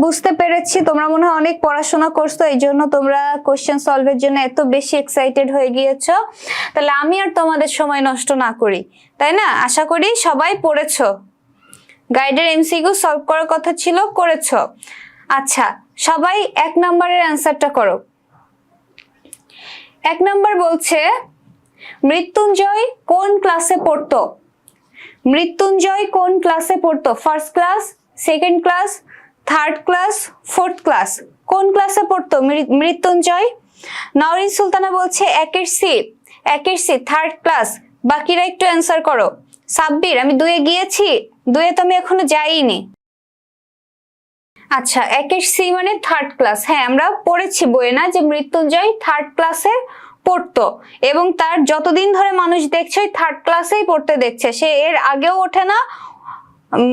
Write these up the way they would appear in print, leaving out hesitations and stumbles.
বুঝতে পেরেছি তোমরা মনে হয় অনেক পড়াশোনা করছো, এই জন্য তোমরা কোশ্চেন সলভের জন্য এত বেশি এক্সাইটেড হয়ে গিয়েছো। তাহলে আমি আর তোমাদের সময় নষ্ট না করি, তাই না? আশা করি সবাই পড়েছো, গাইডের এমসিকিউ সলভ করার কথা ছিল, করেছো। আচ্ছা, সবাই 1 নম্বরের অ্যান্সারটা করো। 1 নম্বর বলছে মৃত্যুঞ্জয় কোন ক্লাসে পড়তো? মৃত্যুঞ্জয় কোন ক্লাসে পড়তো? First class, second class, third class, fourth class? কোন ক্লাসে পড়তো মৃত্যুঞ্জয়? নওরিন সুলতানা বলছে 1-এর সি, থার্ড ক্লাস। বাকিরা একটু অ্যান্সার করো। সাব্বির, আমি 2-এ গিয়েছি, 2-এ তো আমি এখনো যাইনি। আচ্ছা, 1-এর সি মানে থার্ড ক্লাস। হ্যাঁ, আমরা পড়েছি বইয়ে না যে মৃত্যুঞ্জয় থার্ড ক্লাসে পড়তো, এবং তার যতদিন ধরে মানুষ দেখছে ওই থার্ড ক্লাসেই পড়তে দেখছে, সে এর আগেও ওঠে না,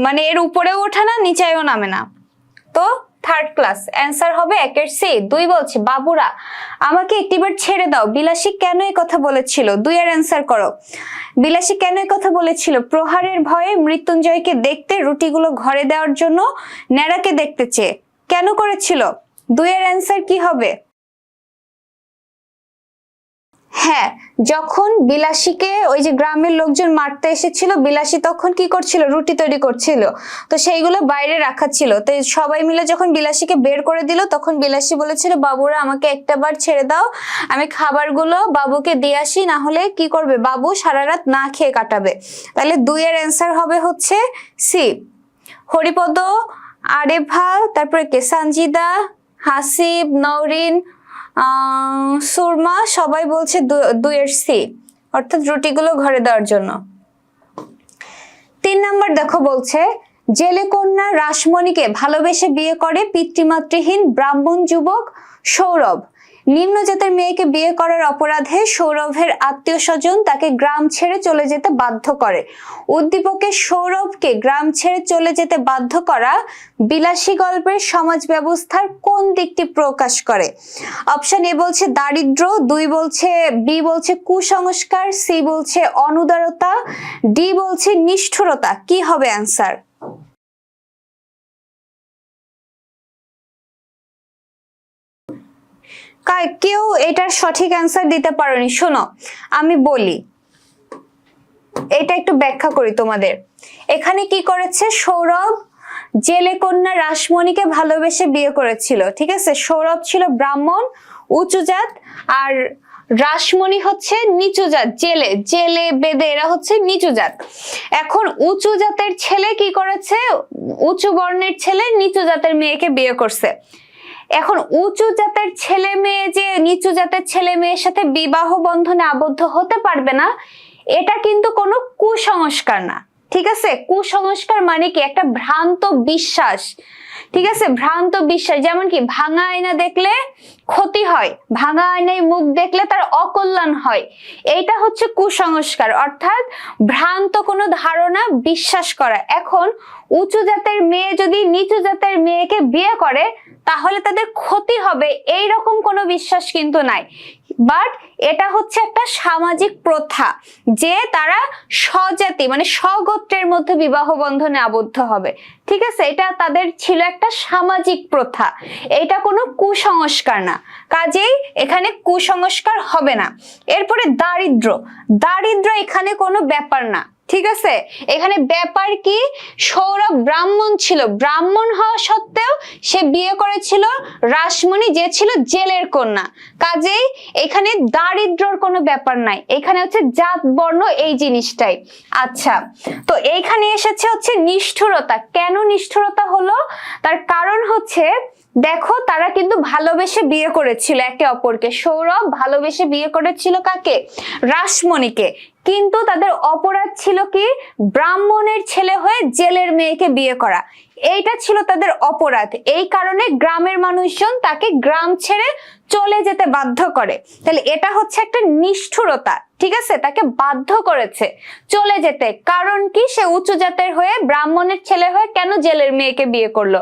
মানে এর উপরেও ওঠে না, নিচেও নামে না, তো থার্ড ক্লাস। অ্যান্সার হবে 1-এর সি। 2 বলছে বাবুরা আমাকে একটিবার ছেড়ে দাও, বিলাসী কেন এই কথা বলেছিল? 2-এর অ্যান্সার করো। বিলাসী কেন এই কথা বলেছিল? প্রহারের ভয়ে মৃত্যুঞ্জয়কে দেখতে, রুটিগুলো ঘরে দেওয়ার জন্য, ন্যাড়াকে দেখতে চেয়ে। কেন করেছিল? 2-এর অ্যান্সার কি হবে? হ্যাঁ, যখন বিলাসীকে ওই যে গ্রামের লোকজন মারতে এসেছিল, বিলাসী তখন কি করছিল? রুটি তৈরি করছিল, তো সেইগুলো বাইরে রাখা ছিল। তো সবাই মিলে যখন বিলাসীকে বের করে দিল, তখন বিলাসী বলেছিল বাবুরা আমাকে একটাবার ছেড়ে দাও, আমি খাবারগুলো বাবুকে দিয়ে আসি, না হলে কি করবে বাবু? সারা রাত না খেয়ে কাটাবে। তাহলে 2-এর অ্যান্সার হবে হচ্ছে সি। হরিপদ, আরেভা, তারপরে কে, সানজিদা, হাসিব, নওরিন, সুরমা সবাই বলছে 2-এর সি, অর্থাৎ রুটিগুলো ঘরে দেওয়ার জন্য। 3 নম্বর দেখো বলছে জেলে কন্যা রাসমণিকে ভালোবেসে বিয়ে করে পিতৃমাতৃহীন ব্রাহ্মণ যুবক সৌরভ। নিম্ন জাতের মেয়েকে বিয়ে করার অপরাধে সৌরভের আত্মীয় স্বজন তাকে গ্রাম ছেড়ে চলে যেতে বাধ্য করে। উদ্দীপকের সৌরভকে গ্রাম ছেড়ে চলে যেতে বাধ্য করা বিলাসী গল্পের সমাজ ব্যবস্থার কোন দিকটি প্রকাশ করে? অপশন এ বলছে দারিদ্র, 2 বলছে, বি বলছে কুসংস্কার, সি বলছে অনুদারতা, ডি বলছে নিষ্ঠুরতা। কি হবে অ্যান্সার? কেউ এটার সঠিক অ্যান্সার দিতে পারোনি? শোনো আমি বলি, এটা একটু ব্যাখ্যা করি তোমাদের। এখানে কি করেছে? সৌরভ জেলে কন্যা রাসমণিকে ভালোবেসে বিয়ে করেছিল, ঠিক আছে? সৌরভ ছিল ব্রাহ্মণ উঁচু জাত, আর রাসমণি হচ্ছে নিচু জাত, জেলে বেদে এরা হচ্ছে নিচু জাত। এখন উঁচু জাতের ছেলে কি করেছে? উঁচু বর্ণের ছেলে নিচু জাতের মেয়েকে বিয়ে করছে। এখন উঁচু জাতের ছেলে মেয়ে যে নিচু জাতের ছেলে মেয়ের সাথে বিবাহ বন্ধনে আবদ্ধ হতে পারবে না, এটা কিন্তু কোনো কুসংস্কার না, ঠিক আছে? কুসংস্কার মানে কি? একটা ভ্রান্ত বিশ্বাস, ঠিক আছে? ভ্রান্ত বিশ্বাস, যেমন কি ভাঙা আয়না দেখলে ক্ষতি হয়, ভাঙা আয়নায় মুখ দেখলে তার অকল্যাণ হয়, এইটা হচ্ছে কুসংস্কার, অর্থাৎ ভ্রান্ত কোনো ধারণা বিশ্বাস করা। এখন উঁচু জাতের মেয়ে যদি নিচু জাতের মেয়েকে বিয়ে করে তাহলে তাদের ক্ষতি হবে, এইরকম কোনো বিশ্বাস কিন্তু নাই। বাট এটা হচ্ছে একটা সামাজিক প্রথা যে তারা স্বজাতি মানে স্বগোত্রের মধ্যে বিবাহ বন্ধনে আবদ্ধ হবে, ঠিক আছে? এটা তাদের ছিল একটা সামাজিক প্রথা, এটা কোনো কুসংস্কার না, কাজেই এখানে কুসংস্কার হবে না। এরপরে দারিদ্র এখানে কোনো ব্যাপার না, ঠিক আছে? এখানে ব্যাপার কি? সৌরভ ব্রাহ্মণ ছিল, ব্রাহ্মণ হওয়া সত্ত্বেও সে বিয়ে করেছিল রাসমণি যে ছিল জেলের কন্যা, কাজেই এখানে দারিদ্রর কোনো ব্যাপার নাই, এখানে হচ্ছে জাত বর্ণ এই জিনিসটাই। আচ্ছা, তো এইখানে এসেছে হচ্ছে নিষ্ঠুরতা। কেন নিষ্ঠুরতা হলো? তার কারণ হচ্ছে দেখো তারা কিন্তু ভালোবেসে বিয়ে করেছিল একে অপরকে। সৌরভ ভালোবেসে বিয়ে করেছিল কাকে? রাসমণিকে, কিন্তু তাদের অপরাধ ছিল কি? ব্রাহ্মণের ছেলে হয়ে জেলের মেয়েকে বিয়ে করা, এইটা ছিল তাদের অপরাধ। এই কারণে গ্রামের মানুষজন তাকে গ্রাম ছেড়ে চলে যেতে বাধ্য করে। তাহলে এটা হচ্ছে একটা নিষ্ঠুরতা, ঠিক আছে? তাকে বাধ্য করেছে চলে যেতে, কারণ কি? সে উঁচু জাতের হয়ে ব্রাহ্মণের ছেলে হয়ে কেন জেলের মেয়েকে বিয়ে করলো,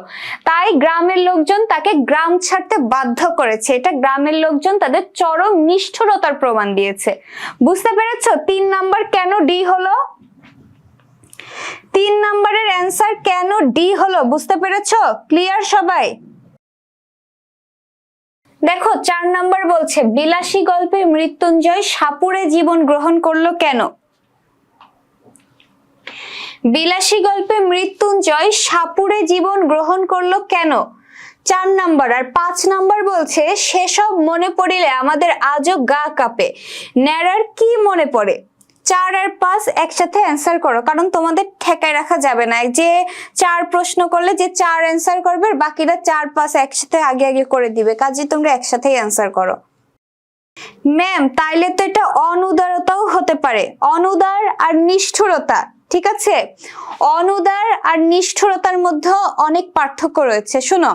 তাই গ্রামের লোকজন তাকে গ্রাম ছাড়তে বাধ্য করেছে। এটা গ্রামের লোকজন তাদের চরম নিষ্ঠুরতার প্রমাণ দিয়েছে। বুঝতে পেরেছো 3 নাম্বার কেন ডি হলো? 3 নম্বরের অ্যান্সার কেন ডি হলো বুঝতে পেরেছো? ক্লিয়ার সবাই? দেখো 4 নাম্বার বলছে বিলাসী গল্পে মৃত্যুঞ্জয় সাপুড়ে জীবন গ্রহণ করলো কেন? বিলাসী গল্পে মৃত্যুঞ্জয় সাপুড়ে জীবন গ্রহণ করলো কেন? 4 নাম্বার। আর 5 নাম্বার বলছে সেসব মনে পড়িলে আমাদের আজও গা কাঁপে, ন্যাড়ার কি মনে পড়ে? 4 আর 5 একসাথে অ্যান্সার করো, কারণ তোমাদের ঠেকায় রাখা যাবে না। যে 4 প্রশ্ন করলে যে 4 অ্যান্সার করবে, বাকিরা 4 5 একসাথে আগে আগে করে দিবে, কাজে তোমরা একসাথেই অ্যান্সার করো। ম্যাম তাইলে তো এটা অনুদারতাও হতে পারে, অনুদার আর নিষ্ঠুরতা। ঠিক আছে, অনুদার আর নিষ্ঠুরতার মধ্যে অনেক পার্থক্য রয়েছে। শোনো,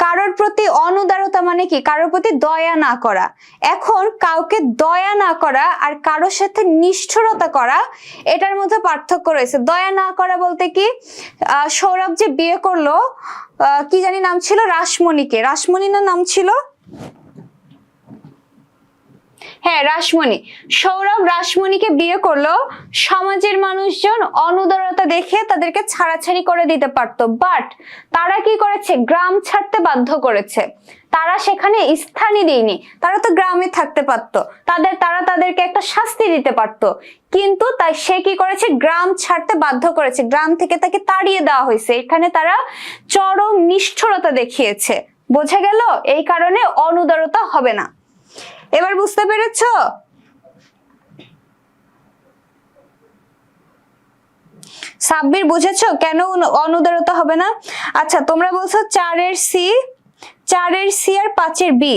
কারোর প্রতি অনুদারতা মানে কি? কারোর প্রতি দয়া না করা। এখন কাউকে দয়া না করা আর কারোর সাথে নিষ্ঠুরতা করা, এটার মধ্যে পার্থক্য রয়েছে। দয়া না করা বলতে কি, সৌরভ যে বিয়ে করলো, কি জানি নাম ছিল, রাসমণিকে, রাসমণি না নাম ছিল, হ্যাঁ রাসমণি। সৌরভ রাসমণিকে বিয়ে করলো, সমাজের মানুষজন অনুদারতা দেখে তাদেরকে ছাড়াছাড়ি করে দিতে পারতো, বাট তারা কি করেছে? গ্রাম ছাড়তে বাধ্য করেছে। তারা সেখানে স্থানই দেয়নি, তারা তো গ্রামে থাকতে পারতো, তারা তাদেরকে একটা শাস্তি দিতে পারতো, কিন্তু তাই সে কি করেছে? গ্রাম ছাড়তে বাধ্য করেছে, গ্রাম থেকে তাকে তাড়িয়ে দেওয়া হয়েছে। এখানে তারা চরম নিষ্ঠুরতা দেখিয়েছে। বোঝা গেল? এই কারণে অনুদারতা হবে না। এবার বুঝতে পেরেছো? সাব্বির বুঝেছো কেন অনুদারতা হবে না? আচ্ছা তোমরা বলছো 4 এর সি আর 5 এর বি।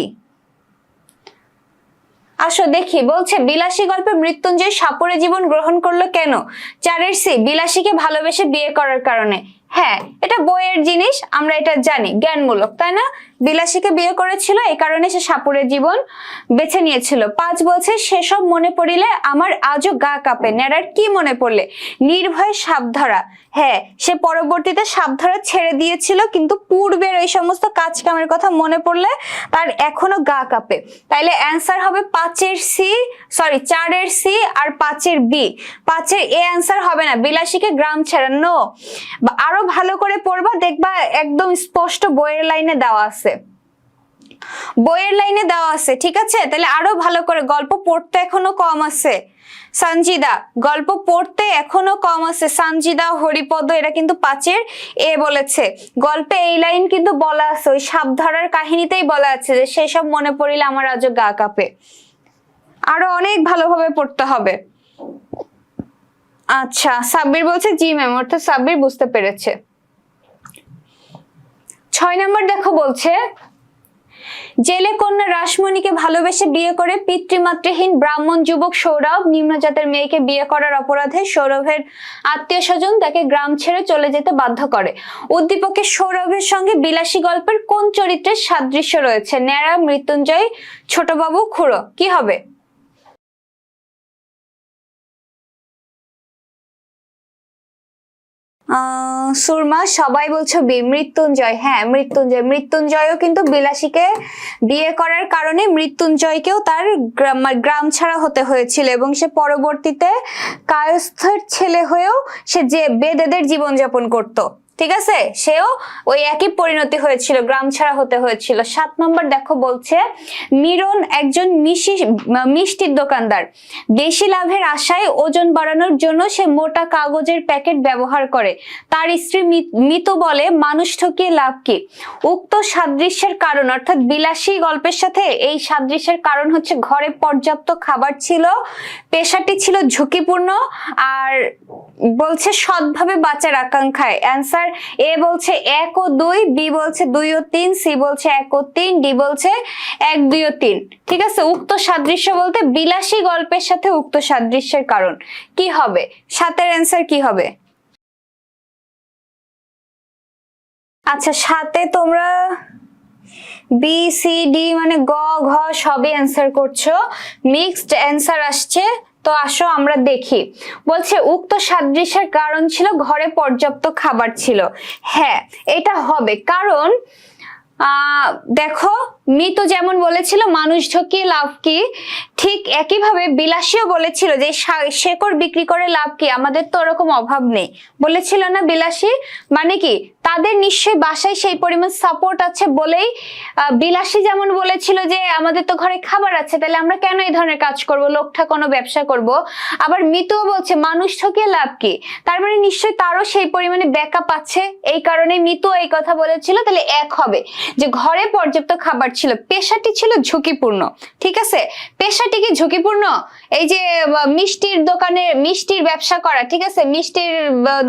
আসো দেখি, বলছে বিলাসী গল্পে মৃত্যুঞ্জয় সাপুড়ে জীবন গ্রহণ করলো কেন? 4 এর সি, বিলাসীকে ভালোবেসে বিয়ে করার কারণে। হ্যাঁ, এটা বইয়ের জিনিস, আমরা এটা জানি, জ্ঞানমূলক, তাই না? বিলাসীকে বিয়ে করেছিল, এই কারণে সে সাপুড়ে জীবন বেছে নিয়েছিল। 5 বলছে সেসব মনে পড়িলে আমার আজও গা কাঁপে, ন্যাড়ার কি মনে পড়লে? নির্ভয় সাবধারা। হ্যাঁ, সে পরবর্তীতে সাবধারা ছেড়ে দিয়েছিল, কিন্তু পূর্বের ওই সমস্ত কাজ কামের কথা মনে পড়লে তার এখনো গা কাঁপে। তাইলে অ্যান্সার হবে 4 এর সি আর 5 এর বি। 5 এর এ অ্যান্সার হবে না, বিলাসীকে গ্রাম ছেড়ানো। আরো ভালো করে পড়বা, দেখবা একদম স্পষ্ট বইয়ের লাইনে দেওয়া আছে, বইয়ের লাইনে দেওয়া আছে। ঠিক আছে, তাহলে আরো ভালো করে, গল্প পড়তে এখনো কম আছে। সঞ্জিদা, গল্প পড়তে এখনো কম আছে। সঞ্জিদা, হরিপদ, এরা কিন্তু 5 এর এ বলেছে। গল্পে এই লাইন কিন্তু বলা আছে, ওই সাবধারার কাহিনীতেই বলা আছে যে সেসব মনে পড়িলে আমার আজও গা কাঁপে। আরো অনেক ভালোভাবে পড়তে হবে। আচ্ছা, সাব্বির বলছে জি ম্যাম, অর্থাৎ সাব্বির বুঝতে পেরেছে। 6 নম্বর দেখো, বলছে জেলে কন্যা রাসমণিকে ভালোবেসে বিয়ে করে পিতৃমাতৃহীন ব্রাহ্মণ যুবক সৌরভ নিম্নজাতের মেয়েকে বিয়ে করার অপরাধে সৌরভের আত্মীয় স্বজন তাকে গ্রাম ছেড়ে চলে যেতে বাধ্য করে। উদ্দীপকের সৌরভের সঙ্গে বিলাসী গল্পের কোন চরিত্রের সাদৃশ্য রয়েছে? ন্যাড়া, মৃত্যুঞ্জয়, ছোটবাবু, খুড়ো। কি হবে? সুরমা, সবাই বলছো বি, মৃত্যুঞ্জয়। হ্যাঁ, মৃত্যুঞ্জয়ও কিন্তু বিলাসীকে বিয়ে করার কারণে মৃত্যুঞ্জয়কেও তার গ্রাম ছাড়া হতে হয়েছিল, এবং সে পরবর্তীতে কায়স্থের ছেলে হয়েও সে যে বেদেদের জীবনযাপন করত। ঠিক আছে, সেও ওই একই পরিণতি হয়েছিল, গ্রাম ছাড়া হতে হয়েছিল। 7 নম্বর দেখো, বলছে মিরন একজন মিষ্টির দোকানদার। বেশি লাভের আশায় ওজন বাড়ানোর জন্য সে মোটা কাগজের প্যাকেট ব্যবহার করে। তার স্ত্রী মিতু বলে মানুষ ঠকিয়ে লাভ কি? উক্ত সাদৃশ্যের কারণ, অর্থাৎ বিলাসী গল্পের সাথে এই সাদৃশ্যের কারণ হচ্ছে ঘরে পর্যাপ্ত খাবার ছিল, পেশাটি ছিল ঝুঁকিপূর্ণ, আর বলছে সৎভাবে বাঁচার আকাঙ্ক্ষায়। অ্যান্সার এ বলছে 1 ও 2, বি বলছে 2 ও 3, সি বলছে 1 ও 3, ডি বলছে 1, 2 ও 3। ঠিক আছে, উক্ত সাদৃশ্য বলতে বিলাসী গল্পের সাথে উক্ত সাদৃশ্যের কারণ কি হবে? 7 এর অ্যান্সার কি হবে? আচ্ছা, 7 এ তোমরা বি, সি, ডি মানে গ, ঘ সবই অ্যান্সার করছো, মিক্সড অ্যান্সার আসছে। তো আসো আমরা দেখি। বলছে উক্ত সাদৃশ্যের কারণ ছিল ঘরে পর্যাপ্ত খাবার ছিল। হ্যাঁ, এটা হবে, কারণ দেখো মিতু যেমন বলেছিল মানুষ ঠকিয়ে লাভ কি, ঠিক একইভাবে বিলাসীও বলেছিল যে শেকড় বিক্রি করে লাভ কি, আমাদের তো ওরকম অভাব নেই, বলেছিল না বিলাসী? মানে কি তাদের নিশ্চয়ই বাসায় সেই পরিমাণ সাপোর্ট আছে বলেই বিলাসী যেমন বলেছিল যে আমাদের তো ঘরে খাবার আছে, তাহলে আমরা কেন এই ধরনের কাজ করব, লোক ঠকানো ব্যবসা করব। আবার মিতুও বলছে মানুষ ঠকিয়ে লাভ কি, তার মানে নিশ্চয়ই তারও সেই পরিমাণে ব্যাকআপ আছে, এই কারণে মিতু এই কথা বলেছিল। তাহলে এক হবে যে ঘরে পর্যাপ্ত খাবার ছিল, পেশাটি ছিল ঝুঁকিপূর্ণ। ঠিক আছে, পেশাটি কি ঝুঁকিপূর্ণ? এই যে মিষ্টির দোকানে মিষ্টির ব্যবসা করা, ঠিক আছে, মিষ্টির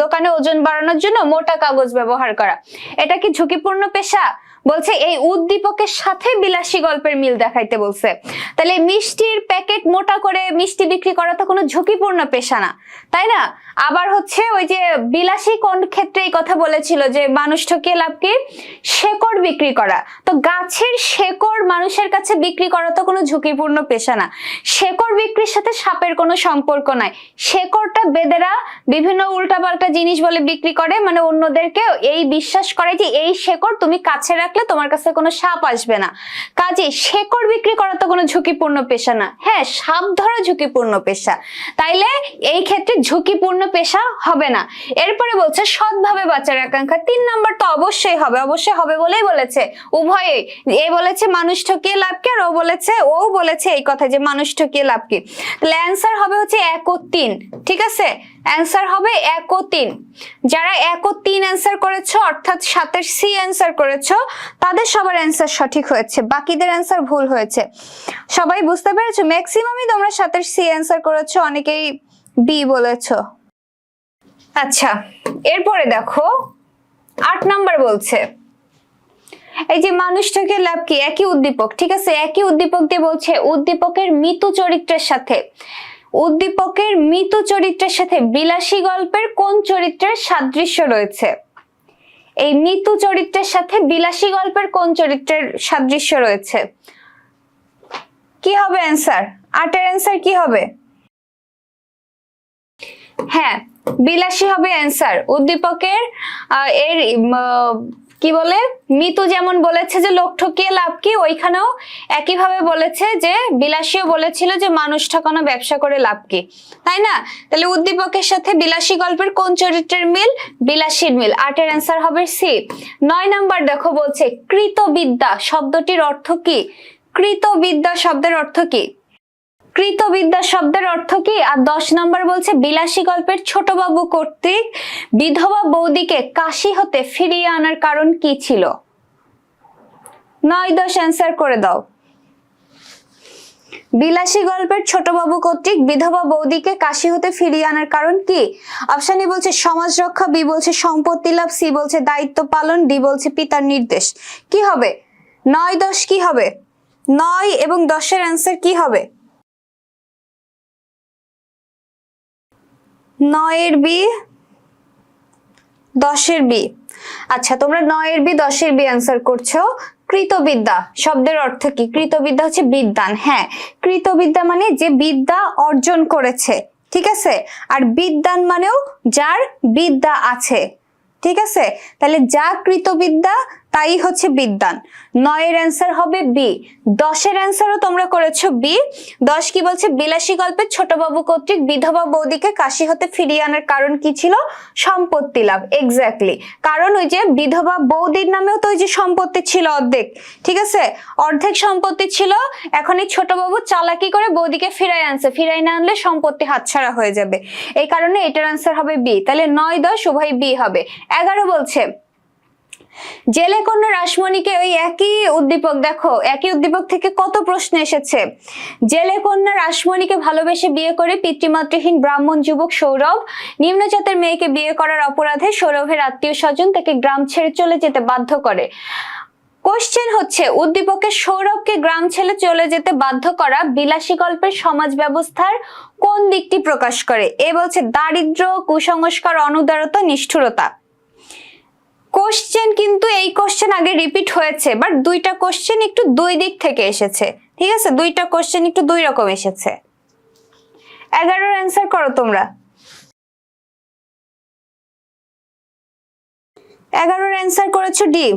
দোকানে ওজন বাড়ানোর জন্য মোটা কাগজ ব্যবহার করা, এটা কি ঝুঁকিপূর্ণ পেশা? বলছে এই উদ্দীপকের সাথে বিলাসী গল্পের মিল দেখাইতে বলছে। তাহলে মিষ্টির প্যাকেট মোটা করে মিষ্টি বিক্রি করা তো কোনো ঝুঁকিপূর্ণ পেশা না, তাই না? আবার হচ্ছে ওই যে বিলাসী কোন ক্ষেত্রে এই কথা বলেছিল যে মানুষ ঠকিয়ে লাভ কি, শেকড় বিক্রি করা। তো গাছের শেকড় মানুষের কাছে বিক্রি করা তো কোনো ঝুঁকিপূর্ণ পেশা না, শেকড় বিক্রির সাথে সাপের কোনো সম্পর্ক নাই। শেকড়টা বেদেরা বিভিন্ন উল্টাপাল্টা জিনিস বলে বিক্রি করে, মানে অন্যদেরকে এই বিশ্বাস করে যে এই শেকড় তুমি কাছে রাখলে তোমার কাছে কোনো সাপ আসবে না, কাজে শেকড় বিক্রি করা তো কোনো ঝুঁকিপূর্ণ পেশা না। হ্যাঁ, সাপ ধরা ঝুঁকিপূর্ণ পেশা, তাইলে এই ক্ষেত্রে ঝুঁকিপূর্ণ পেশা হবে না। এরপরে বলছে সৎভাবে বাঁচার আকাঙ্ক্ষা, 3 নাম্বার তো অবশ্যই হবে, অবশ্যই হবে বলেই বলেছে উভয়ে। এ বলেছে মানুষ ঠকিয়ে লাভ কি, আর ও বলেছে এই কথা যে মানুষ ঠকিয়ে লাভ কি। তাহলে অ্যান্সার হবে হচ্ছে 1 ও 3। ঠিক আছে, অ্যান্সার হবে 1 ও 3। যারা 1 ও 3 অ্যান্সার করেছো, অর্থাৎ 7 এর সি অ্যান্সার করেছো, তাদের সবার অ্যান্সার সঠিক হয়েছে, বাকিদের অ্যান্সার ভুল হয়েছে। সবাই বুঝতে পেরেছো? ম্যাক্সিমামই তোমরা 7 এর সি অ্যান্সার করেছো, অনেকেই বি বলেছো। আচ্ছা, এরপরে দেখো 8 নাম্বার বলছে এই যে মানুষ ঠকিয়ে লাভ কি, একই উদ্দীপক, ঠিক আছে, একই উদ্দীপক দিয়ে বলছে উদ্দীপকের মিতু চরিত্রের সাথে বিলাসী গল্পের কোন চরিত্রের সাদৃশ্য রয়েছে। এই মিতু চরিত্রের সাথে বিলাসী গল্পের কোন চরিত্রের সাদৃশ্য রয়েছে? কি হবে অ্যান্সার? 8 এর অ্যান্সার কি হবে? হ্যাঁ, বিলাসী হবে অ্যান্সার। উদ্দীপকের এর কি বলে, মিতু যেমন বলেছে যে লোক ঠকিয়ে লাভ কি, ওইখানেও একইভাবে বলেছে যে বিলাসীও বলেছিল যে মানুষ ঠকানো ব্যবসা করে লাভ কি, তাই না? তাহলে উদ্দীপকের সাথে বিলাসী গল্পের কোন চরিত্রের মিল? বিলাসীর মিল। 8 এর অ্যান্সার হবে সি। 9 নাম্বার দেখো বলছে কৃতবিদ্যা শব্দটির অর্থ কি? কৃতবিদ্যা শব্দের অর্থ কি? কৃতবিদ্যা শব্দের অর্থ কি? আর 10 নাম্বার বলছে বিলাসী গল্পের ছোটবাবু কর্তৃক বিধবা বৌদিকে কাশি হতে ফিরিয়ে আনার কারণ কি ছিল? 9, 10 অ্যান্সার করে দাও। বিলাসী গল্পের ছোটবাবু কর্তৃক বিধবা বৌদিকে কাশি হতে ফিরিয়ে আনার কারণ কি? অপশন এ বলছে সমাজ রক্ষা, বি বলছে সম্পত্তি লাভ, সি বলছে দায়িত্ব পালন, ডি বলছে পিতার নির্দেশ। কি হবে? 9, 10 কি হবে? 9 এবং 10 এর অ্যান্সার কি হবে? 9 এর বি, 10 এর বি। আচ্ছা, তোমরা 9 এর বি 10 এর বি অ্যান্সার করছো। কৃতবিদ্যা শব্দের অর্থ কি? কৃতবিদ্যা হচ্ছে বিদ্বান। হ্যাঁ, কৃতবিদ্যা মানে যে বিদ্যা অর্জন করেছে, ঠিক আছে, আর বিদ্বান মানেও যার বিদ্যা আছে, ঠিক আছে। তাহলে যা কৃতবিদ্যা তাই হচ্ছে বিদ্বান। 9 এর অ্যান্সার হবে বি। 10 এর অ্যান্সারও তোমরা করেছো বি। 10 কি বলছে? বিলাসী গল্পের ছোটবাবু কর্তৃক বিধবা বৌদিকে কাশি হতে ফিরিয়ে আনার কারণ কি ছিল? সম্পত্তি লাভ। এক্স্যাক্টলি, কারণ ওই যে বিধবা বৌদির নামেও তো ওই যে সম্পত্তি ছিল অর্ধেক, ঠিক আছে, অর্ধেক সম্পত্তি ছিল। এখন এই ছোটবাবু চালাকি করে বৌদিকে ফিরাই আনছে, ফিরাই না আনলে সম্পত্তি হাতছাড়া হয়ে যাবে, এই কারণে এটার অ্যান্সার হবে বি। তাহলে 9, 10 উভয় বি হবে। 11 বলছে জেলে কন্যা রাসমণিকে, ওই একই উদ্দীপক, দেখো একই উদ্দীপক থেকে কত প্রশ্ন এসেছে। জেলে কন্যা রাসমণিকে ভালোবেসে বিয়ে করে পিতৃমাতৃহীন ব্রাহ্মণ যুবক সৌরভ নিম্নজাতের মেয়েকে বিয়ে করার অপরাধে সৌরভের আত্মীয় স্বজন তাকে গ্রাম ছেড়ে চলে যেতে বাধ্য করে। কোশ্চেন হচ্ছে উদ্দীপকের সৌরভকে গ্রাম ছেড়ে চলে যেতে বাধ্য করা বিলাসী গল্পের সমাজ ব্যবস্থার কোন দিকটি প্রকাশ করে? এ বলছে দারিদ্র, কুসংস্কার, অনুদারতা, নিষ্ঠুরতা। কোশ্চেন কিন্তু এই কোশ্চেন আগে রিপিট হয়েছে, বাট দুইটা কোশ্চেন একটু দুই দিক থেকে এসেছে, ঠিক আছে, দুইটা কোশ্চেন একটু দুই রকম এসেছে। 11 অ্যান্সার করো তোমরা। 11 অ্যান্সার করেছো ডি।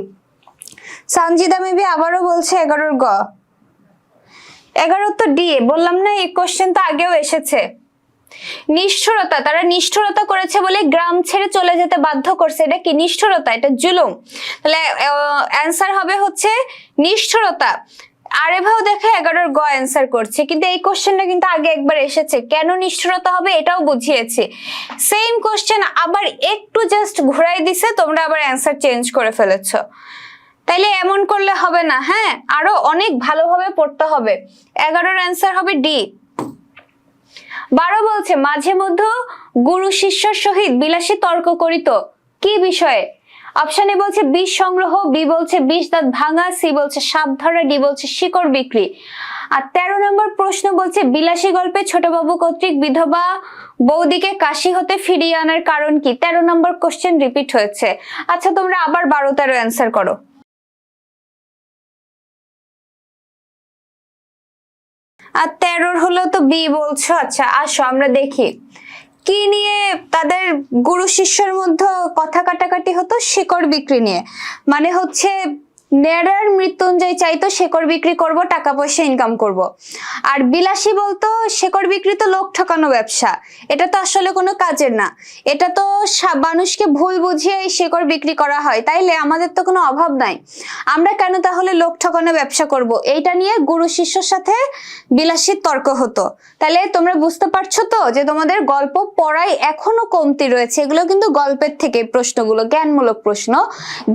সানজিদা মেবি আবারও বলছে 11 গ। 11 তো ডি, বললাম না এই কোশ্চেন তো আগেও এসেছে। নিষ্ঠুরতা, তারা নিষ্ঠুরতা করেছে বলে গ্রাম ছেড়ে চলে যেতে বাধ্য করছে, এটা কি নিষ্ঠুরতা? এটা জুলুম। তাহলে অ্যান্সার হবে হচ্ছে নিষ্ঠুরতা। আরে ভাও দেখে 11 গ অ্যান্সার করছে, কিন্তু এই কোশ্চেনটা কিন্তু আগে একবার এসেছে, কেন নিষ্ঠুরতা হবে এটাও বুঝিয়েছি। সেম কোশ্চেন আবার একটু জাস্ট ঘুরাই দিছে, তোমরা আবার অ্যান্সার চেঞ্জ করে ফেলেছো। তাইলে এমন করলে হবে না, হ্যাঁ আরো অনেক ভালোভাবে পড়তে হবে। 11 অ্যান্সার হবে ডি। 12 বলছে মাঝে মধ্যে গুরু শিষ্যর সহিত বিলাসী তর্ক করিত, কি বিষয়ে? অপশন এ বলছে বিষ সংগ্রহ, বি বলছে বিষ দাঁত ভাঙা, সি বলছে সাপ ধরা, ডি বলছে শিকড় বিক্রি। আর 13 নম্বর প্রশ্ন বলছে বিলাসী গল্পে ছোটবাবু কর্তৃক বিধবা বৌদিকে কাশি হতে ফিরিয়ে আনার কারণ কি? 13 নম্বর কোশ্চেন রিপিট হয়েছে। আচ্ছা তোমরা আবার 12, 13 অ্যান্সার করো। আর 13 হলো তো বি বলছো। আচ্ছা আসো আমরা দেখি কি নিয়ে তাদের গুরু শিষ্যের মধ্যে কথা কাটাকাটি হতো, শিকড় বিক্রি নিয়ে। মানে হচ্ছে নেড়ার মৃত্যুঞ্জয় চাইতো শেকড় বিক্রি করব, টাকা পয়সা ইনকাম করব। আর বিলাসী বলতো শেকড় বিক্রি তো লোক ঠকানো ব্যবসা, এটা তো আসলে কোনো কাজের না, এটা তো মানুষকে ভুল বুঝিয়ে এই শেকড় বিক্রি করা হয়, তাইলে আমাদের তো কোনো অভাব নাই, আমরা কেন তাহলে লোক ঠকানো ব্যবসা করব? এইটা নিয়ে গুরু শিষ্যর সাথে বিলাসীর তর্ক হতো। তাহলে তোমরা বুঝতে পারছো তো যে তোমাদের গল্প পড়াই এখনো কমতি রয়েছে। এগুলো কিন্তু গল্পের থেকে প্রশ্নগুলো জ্ঞানমূলক প্রশ্ন,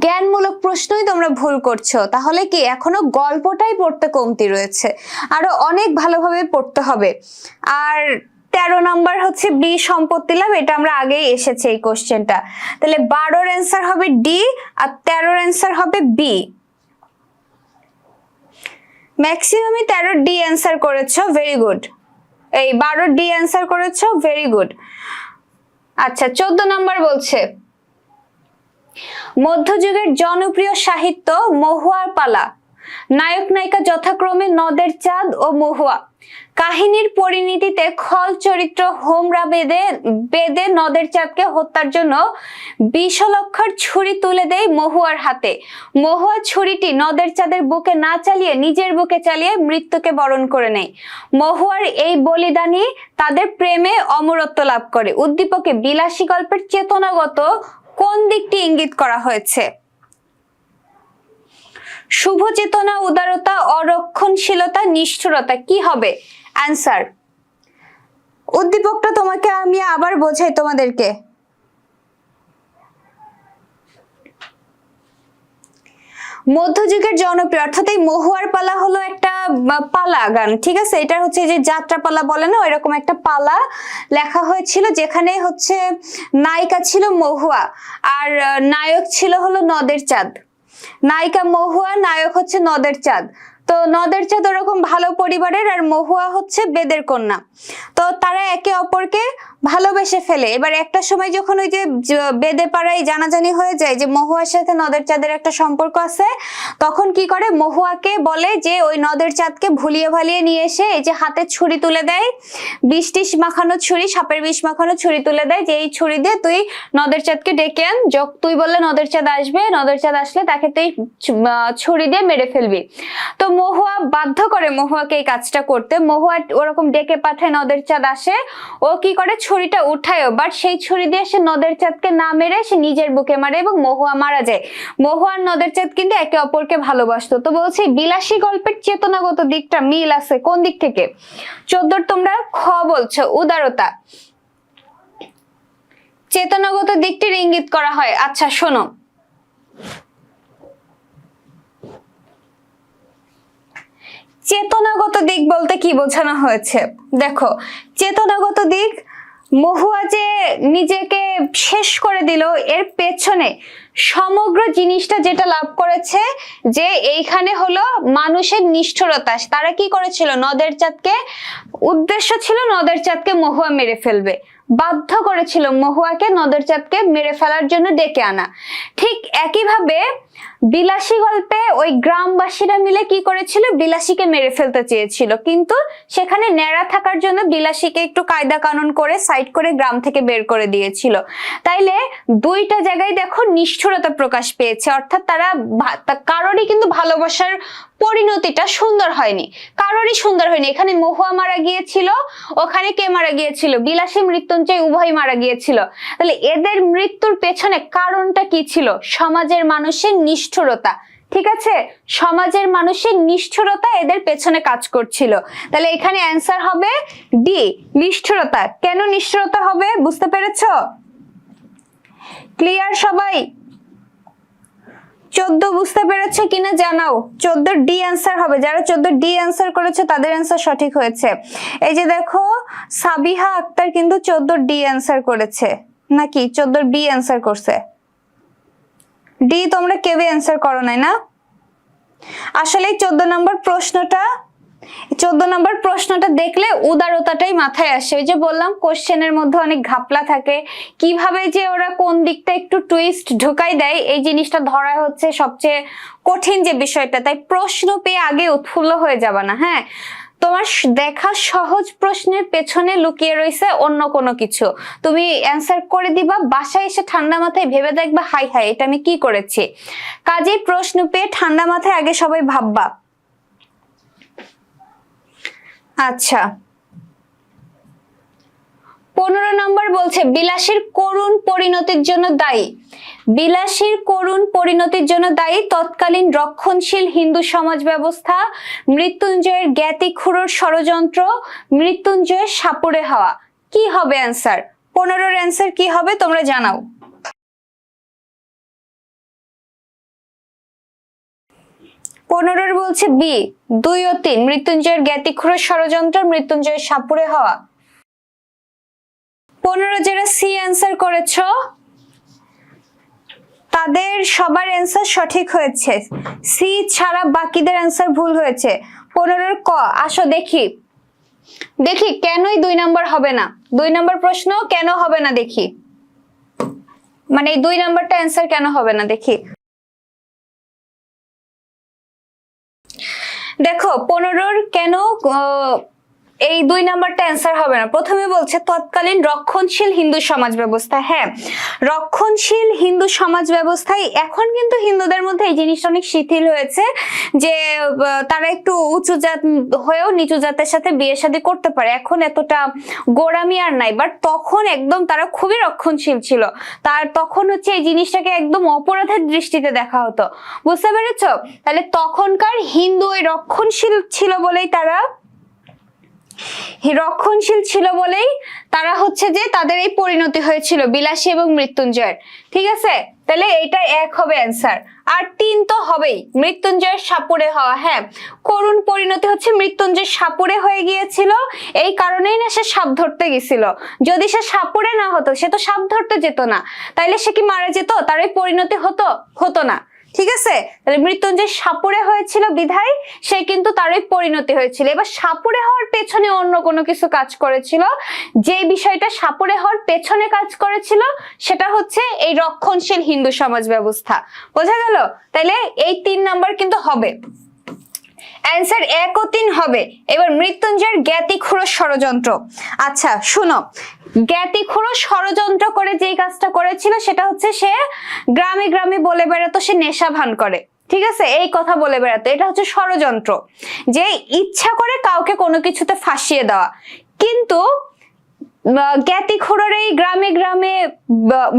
জ্ঞানমূলক প্রশ্নই তোমরা ভুল করছো। তাহলে কি এখনো গল্পটাই পড়তে কমতি রয়েছে, আরো অনেক ভালোভাবে পড়তে হবে। আর 13 নাম্বার হচ্ছে বি সম্পত্তি লাভ, এটা আমরা আগেই এসেছে এই কোশ্চেনটা। তাহলে 12 অ্যান্সার হবে ডি আর 13 অ্যান্সার হবে বি। ম্যাক্সিমামই 13 ডি অ্যান্সার করেছো, ভেরি গুড। এই 12 ডি অ্যান্সার করেছো, ভেরি গুড। আচ্ছা 14 নাম্বার বলছে মধ্যযুগের জনপ্রিয় সাহিত্য মহুয়ার পালা, নায়ক নায়িকা যথাক্রমে নদের চাঁদ ও মহুয়া। কাহিনীর পরিণতিতে খল চরিত্র হোমরা বেদে নদের চাঁদকে হত্যার জন্য বিষলক্ষর ছুরি তুলে দেয় মহুয়ার হাতে। মহুয়া ছুরিটি নদের চাঁদের বুকে না চালিয়ে নিজের বুকে চালিয়ে মৃত্যুকে বরণ করে নেয়। মহুয়ার এই বলিদানই তাদের প্রেমে অমরত্ব লাভ করে। উদ্দীপকে বিলাসী গল্পের চেতনাগত কোন দিকটি ইঙ্গিত করা হয়েছে? শুভ চেতনা, উদারতা, অরক্ষণশীলতা, নিষ্ঠুরতা, কি হবে অ্যান্সার? উদ্দীপকটা তোমাকে আমি আবার বোঝাই তোমাদেরকে। মধ্যযুগের জনপ্রিয় অর্থাৎ এই মহুয়ার পালা হলো একটা পালা গান, ঠিক আছে? এটা হচ্ছে যে যাত্রা পালা বলে না, ওইরকম একটা পালা লেখা হয়েছিল, যেখানে হচ্ছে নায়িকা ছিল মহুয়া আর নায়ক ছিল হলো নদের চাঁদ। নায়িকা মহুয়া, নায়ক হচ্ছে নদের চাঁদ। তো নদের চাঁদ ওরকম ভালো পরিবারের আর মহুয়া হচ্ছে বেদের কন্যা। তো তারা একে অপরকে ভালোবেসে ফেলে। এবার একটা সময় যখন ওই যে বেদে পাড়ায় জানাজানি হয়ে যায় যে মহুয়ার সাথে নদের চাঁদের একটা সম্পর্ক আছে, তখন কি করে মহুয়াকে বলে যে ওই নদের চাঁদকে ভুলিয়ে ভালিয়ে নিয়ে এসে এই যে হাতে ছুরি তুলে দেয়, বিষ টিষ মাখানো ছুরি, সাপের বিষ মাখানো ছুরি তুলে দেয়, যে এই ছুরি দিয়ে তুই নদের চাঁদকে ডেকে আন, তুই বললে নদের চাঁদ আসবে, নদের চাঁদ আসলে তাকে তুই ছুরি দিয়ে মেরে ফেলবি। তো মহুয়া বাধ্য করে মহুয়াকে এই কাজটা করতে। মহুয়া ওরকম ডেকে পাঠায়, নদের চাঁদ আসে, ও কি করে ছুরিটা উঠায়ও, বাট সেই ছুরি দিয়ে সে নদের চাঁদকে না মেরে সে নিজের বুকে মারে এবং মহুয়া মারা যায়। মহুয়া আর নদের চাঁদ কিন্তু একে অপরকে ভালোবাসতো। তো বলছি বিলাসী গল্পের চেতনাগত দিকটা মিল আছে কোন দিক থেকে? 14 তোমরা খ বলছো উদারতা, চেতনাগত দিকটির ইঙ্গিত করা হয়। আচ্ছা শোনো, চেতনাগত দিক বলতে কি বোঝানো হয়েছে? দেখো চেতনাগত দিক, মহুয়া যে নিজেকে শেষ করে দিল, এর পেছনে সমগ্র জিনিসটা যেটা লাভ করেছে যে এইখানে হলো মানুষের নিষ্ঠুরতা। তারা কি করেছিল, নদের চাঁদকে, উদ্দেশ্য ছিল নদের চাঁদকে মহুয়া মেরে ফেলবে, বাধ্য করেছিল মহুয়াকে নদরচাঁদকে মেরে ফেলার জন্য ডেকে আনা। ঠিক একইভাবে বিলাসী গল্পে ওই গ্রামবাসীরা মিলে কি করেছিল, বিলাসীকে মেরে ফেলতে চেয়েছিল, কিন্তু সেখানে ন্যাড়া থাকার জন্য বিলাসীকে একটু কায়দা কানুন করে সাইড করে গ্রাম থেকে বের করে দিয়েছিল। তাইলে দুইটা জায়গায় দেখো নিষ্ঠুরতা প্রকাশ পেয়েছে, অর্থাৎ তারা কারোরই কিন্তু ভালোবাসার পরিণতিটা সুন্দর হয়নি, কারোরই সুন্দর হয়নি। এখানে মহুয়া মারা গিয়েছিল, ওখানে কে মারা গিয়েছিল, বিলাসী মৃত্যুঞ্জয় উভয় মারা গিয়েছিল। তাহলে এদের মৃত্যুর পেছনে কারণটা কি ছিল? সমাজের মানুষের নিষ্ঠুরতা। ঠিক আছে, সমাজের মানুষের নিষ্ঠুরতা এদের পেছনে কাজ করছিল। তাহলে এখানে অ্যান্সার হবে ডি, নিষ্ঠুরতা। কেন নিষ্ঠুরতা হবে বুঝতে পেরেছো? ক্লিয়ার সবাই? 14 বুঝতে পেরেছো কিনা জানাও। 14 ডি অ্যান্সার হবে। যারা 14 ডি অ্যান্সার করেছে তাদের অ্যান্সার সঠিক হয়েছে। এই যে দেখো সাবিহা আক্তার কিন্তু 14 ডি অ্যান্সার করেছে, নাকি 14 বি অ্যান্সার করছে? ডি তোমরা কেউ অ্যান্সার করো নাই না? আসলে 14 নম্বর প্রশ্নটা দেখলে উদারতাটাই মাথায় আসে। ওই যে বললাম কোশ্চেনের মধ্যে অনেক ঘাপলা থাকে, কিভাবে যে ওরা কোন দিকটা একটু টুইস্ট ঢুকাই দেয় এই জিনিসটা ধরা হচ্ছে সবচেয়ে কঠিন যে বিষয়টা। তাই প্রশ্ন পেয়ে আগে উৎফুল্ল হয়ে যাবা না। হ্যাঁ, তোমার দেখা সহজ প্রশ্নের পেছনে লুকিয়ে রয়েছে অন্য কোনো কিছু। তুমি অ্যান্সার করে দিবা, বাসায় এসে ঠান্ডা মাথায় ভেবে দেখবা হাই হাই এটা আমি কি করেছি। কাজেই প্রশ্ন পেয়ে ঠান্ডা মাথায় আগে সবাই ভাববা। আচ্ছা, 15 নম্বর বলছে বিলাসীর করুণ পরিণতির জন্য দায়ী। বিলাসীর করুণ পরিণতির জন্য দায়ী তৎকালীন রক্ষণশীল হিন্দু সমাজ ব্যবস্থা, মৃত্যুঞ্জয়ের জ্ঞাতিখুড়োর ষড়যন্ত্র, মৃত্যুঞ্জয়ের সাপুড়ে হওয়া। কি হবে অ্যান্সার? 15 অ্যান্সার কি হবে তোমরা জানাও। 15 বলছে বি, 2 ও 3, মৃত্যুঞ্জয়ের জ্ঞাতিখুড়োর ষড়যন্ত্র, মৃত্যুঞ্জয়ের সাপুড়ে হওয়া। 15 যারা সি অ্যান্সার করেছো তাদের সবার অ্যান্সার সঠিক হয়েছে, সি ছাড়া বাকিদের অ্যান্সার ভুল হয়েছে। 15 ক আসো দেখি কেনই 2 নম্বর হবে না। 2 নম্বর প্রশ্ন কেন হবে না দেখি, মানে এই 2 নম্বরটা অ্যান্সার কেন হবে না দেখি। দেখো 15 কেন এই 2 নাম্বারটা অ্যান্সার হবে না। প্রথমে বলছে তৎকালীন রক্ষণশীল হিন্দু সমাজ ব্যবস্থা। হ্যাঁ, রক্ষণশীল হিন্দু সমাজ ব্যবস্থায় এখন কিন্তু হিন্দুদের মধ্যে এই জিনিসটা অনেক শিথিল হয়েছে যে তারা একটু উঁচু জাত হয়েও নিচু জাতের সাথে বিয়ে শাদী করতে পারে, এখন এতটা গোড়ামি আর নাই। বাট তখন একদম তারা খুবই রক্ষণশীল ছিল, তখন হচ্ছে এই জিনিসটাকে একদম অপরাধের দৃষ্টিতে দেখা হতো। বুঝতে পেরেছো? তাহলে তখনকার হিন্দু ওই রক্ষণশীল ছিল বলেই তারা হচ্ছে যে তাদের এই পরিণতি হয়েছিল বিলাসী এবং মৃত্যুঞ্জয়ের। ঠিক আছে, তাহলে এটা 1 হবে অ্যান্সার। আর 3 তো হবেই, মৃত্যুঞ্জয়ের সাপুড়ে হওয়া। হ্যাঁ, করুণ পরিণতি হচ্ছে মৃত্যুঞ্জয় সাপুড়ে হয়ে গিয়েছিল, এই কারণেই না সে সাপ ধরতে গেছিল। যদি সে সাপুড়ে না হতো সে তো সাপ ধরতে যেত না, তাইলে সে কি মারা যেত? তার এই পরিণতি হতো না। ঠিক আছে, তাহলে মৃত্যুঞ্জয় সাপুড়ে হয়েছিল বিধায় সে কিন্তু তারই পরিণতি হয়েছিল। এবার সাপুড়ে হওয়ার পেছনে অন্য কোনো কিছু কাজ করেছিল, যে বিষয়টা সাপুড়ে হওয়ার পেছনে কাজ করেছিল সেটা হচ্ছে এই রক্ষণশীল হিন্দু সমাজ ব্যবস্থা। বোঝা গেল? তাইলে এই 3 নাম্বার কিন্তু হবে অ্যান্সার। 1 ও 3 হবে। এবার মৃত্যুঞ্জয়ের জ্ঞাতিখুড়ো ষড়যন্ত্র। আচ্ছা শুনো, জ্ঞাতিখুড়ো ষড়যন্ত্র করে যেই কাজটা করেছিল সেটা হচ্ছে সে গ্রামে গ্রামে বলে বেড়াতো সে নেশা ভান করে। ঠিক আছে, এই কথা বলে বেড়াতো, এটা হচ্ছে ষড়যন্ত্র, যে ইচ্ছা করে কাউকে কোনো কিছুতে ফাঁসিয়ে দেওয়া। কিন্তু জ্ঞাতিখুড়োর এই গ্রামে গ্রামে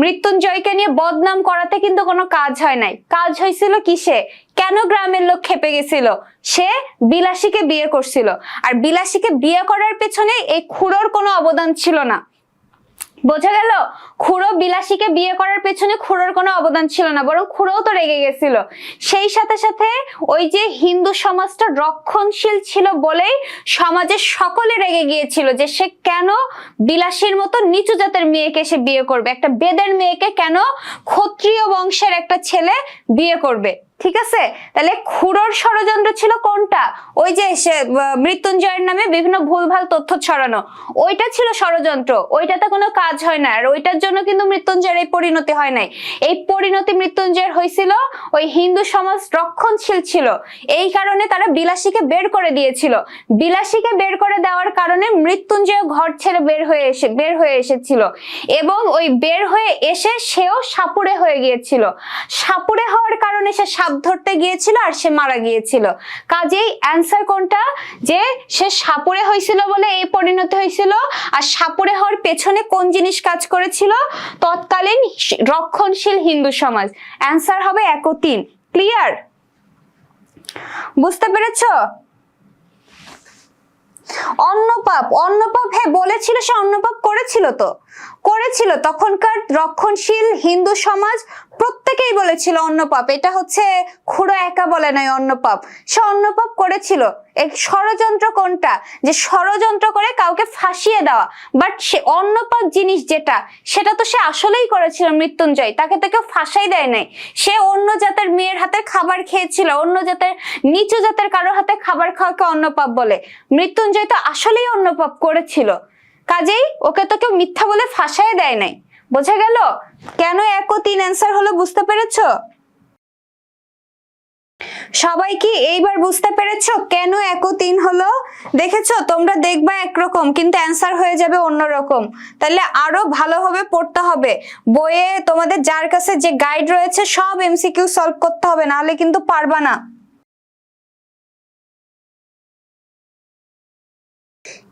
মৃত্যুঞ্জয়কে নিয়ে বদনাম করাতে কিন্তু কোনো কাজ হয় নাই। কাজ হয়েছিল কিসে? কেন গ্রামের লোক খেপে গেছিল? সে বিলাসীকে বিয়ে করছিল, আর বিলাসীকে বিয়ে করার পেছনে এই খুড়োর কোনো অবদান ছিল না। বোঝা গেল? খুড়ো বিলাসীকে বিয়ে করার পেছনে খুড়োর কোনো অবদান ছিল না, বরং খুড়োও তো রেগে গেছিল। সেই সাথে সাথে ওই যে হিন্দু সমাজটা রক্ষণশীল ছিল বলেই সমাজের সকলে রেগে গিয়েছিল যে সে কেন বিলাসীর মতো নিচু জাতের মেয়েকে সে বিয়ে করবে, একটা বেদের মেয়েকে কেন ক্ষত্রিয় বংশের একটা ছেলে বিয়ে করবে। ঠিক আছে, তাহলে খুড়োর ষড়যন্ত্র ছিল কোনটা? ওই যে মৃত্যুঞ্জয়ের নামে বিভিন্ন ভুলভাল তথ্য ছড়ানো, ওইটা ছিল ষড়যন্ত্র, ওইটাতে কোনো কাজ হয় না। আর ওইটার জন্য কিন্তু মৃত্যুঞ্জয়ের এই পরিণতি হয় নাই। এই পরিণতি মৃত্যুঞ্জয়ের হয়েছিল ওই হিন্দু সমাজ রক্ষণশীল ছিল, এই কারণে তারা বিলাসীকে বের করে দিয়েছিল। বিলাসীকে বের করে দেওয়ার কারণে মৃত্যুঞ্জয় ঘর ছেড়ে বের হয়ে এসেছিল, এবং ওই বের হয়ে এসে সেও সাপুড়ে হয়ে গিয়েছিল। সাপুড়ে হওয়ার কারণে সে সাপ ধরতে গিয়েছিল আর সে মারা গিয়েছিল। কাজেই অ্যান্সার কোনটা? যে সে সাপুড়ে হয়েছিল বলে এই পরিণতি হয়েছিল। আর সাপুড়ে হওয়ার পেছনে কোন জিনিস কাজ করেছিল? তৎকালীন রক্ষণশীল হিন্দু সমাজ। অ্যান্সার হবে 1 ও 3। ক্লিয়ার? বুঝতে পেরেছো? অন্নপাপ, অন্নপাপ, হ্যাঁ বলেছিল সে অন্নপাপ করেছিল, তো করেছিল। তখনকার রক্ষণশীল হিন্দু সমাজ প্রত্যেকেই বলেছিল অন্নপাপ। এটা হচ্ছে খুড়ো একা বলে নাই অন্নপাপ, সে অন্নপাপ করেছিল। এক ষড়যন্ত্র কোনটা? যে ষড়যন্ত্র করে কাউকে ফাঁসিয়ে দেওয়া। বাট সে অন্নপাপ জিনিস যেটা, সেটা তো সে আসলেই করেছিল মৃত্যুঞ্জয়, তাকে তো কেউ ফাঁসাই দেয় নাই। সে অন্য জাতের মেয়ের হাতে খাবার খেয়েছিল, অন্য জাতের নিচু জাতের কারোর হাতে খাবার খাওয়াকে অন্নপাপ বলে। মৃত্যুঞ্জয় তো আসলেই অন্নপাপ করেছিল, কাজেই ওকে তো কেউ মিথ্যা বলে ফাঁসাই দেয় নাই। বোঝা গেল কেন 1 ও 3 অ্যান্সার হলো? বুঝতে পেরেছো সবাই? কি এইবার বুঝতে পেরেছো কেন 1 ও 3 হলো? দেখেছো, তোমরা দেখবা একরকম কিন্তু অ্যান্সার হয়ে যাবে অন্যরকম। তাহলে আরো ভালোভাবে পড়তে হবে। বইয়ে তোমাদের যার কাছে যে গাইড রয়েছে সব এমসিকিউ সলভ করতে হবে, নাহলে কিন্তু পারবা না।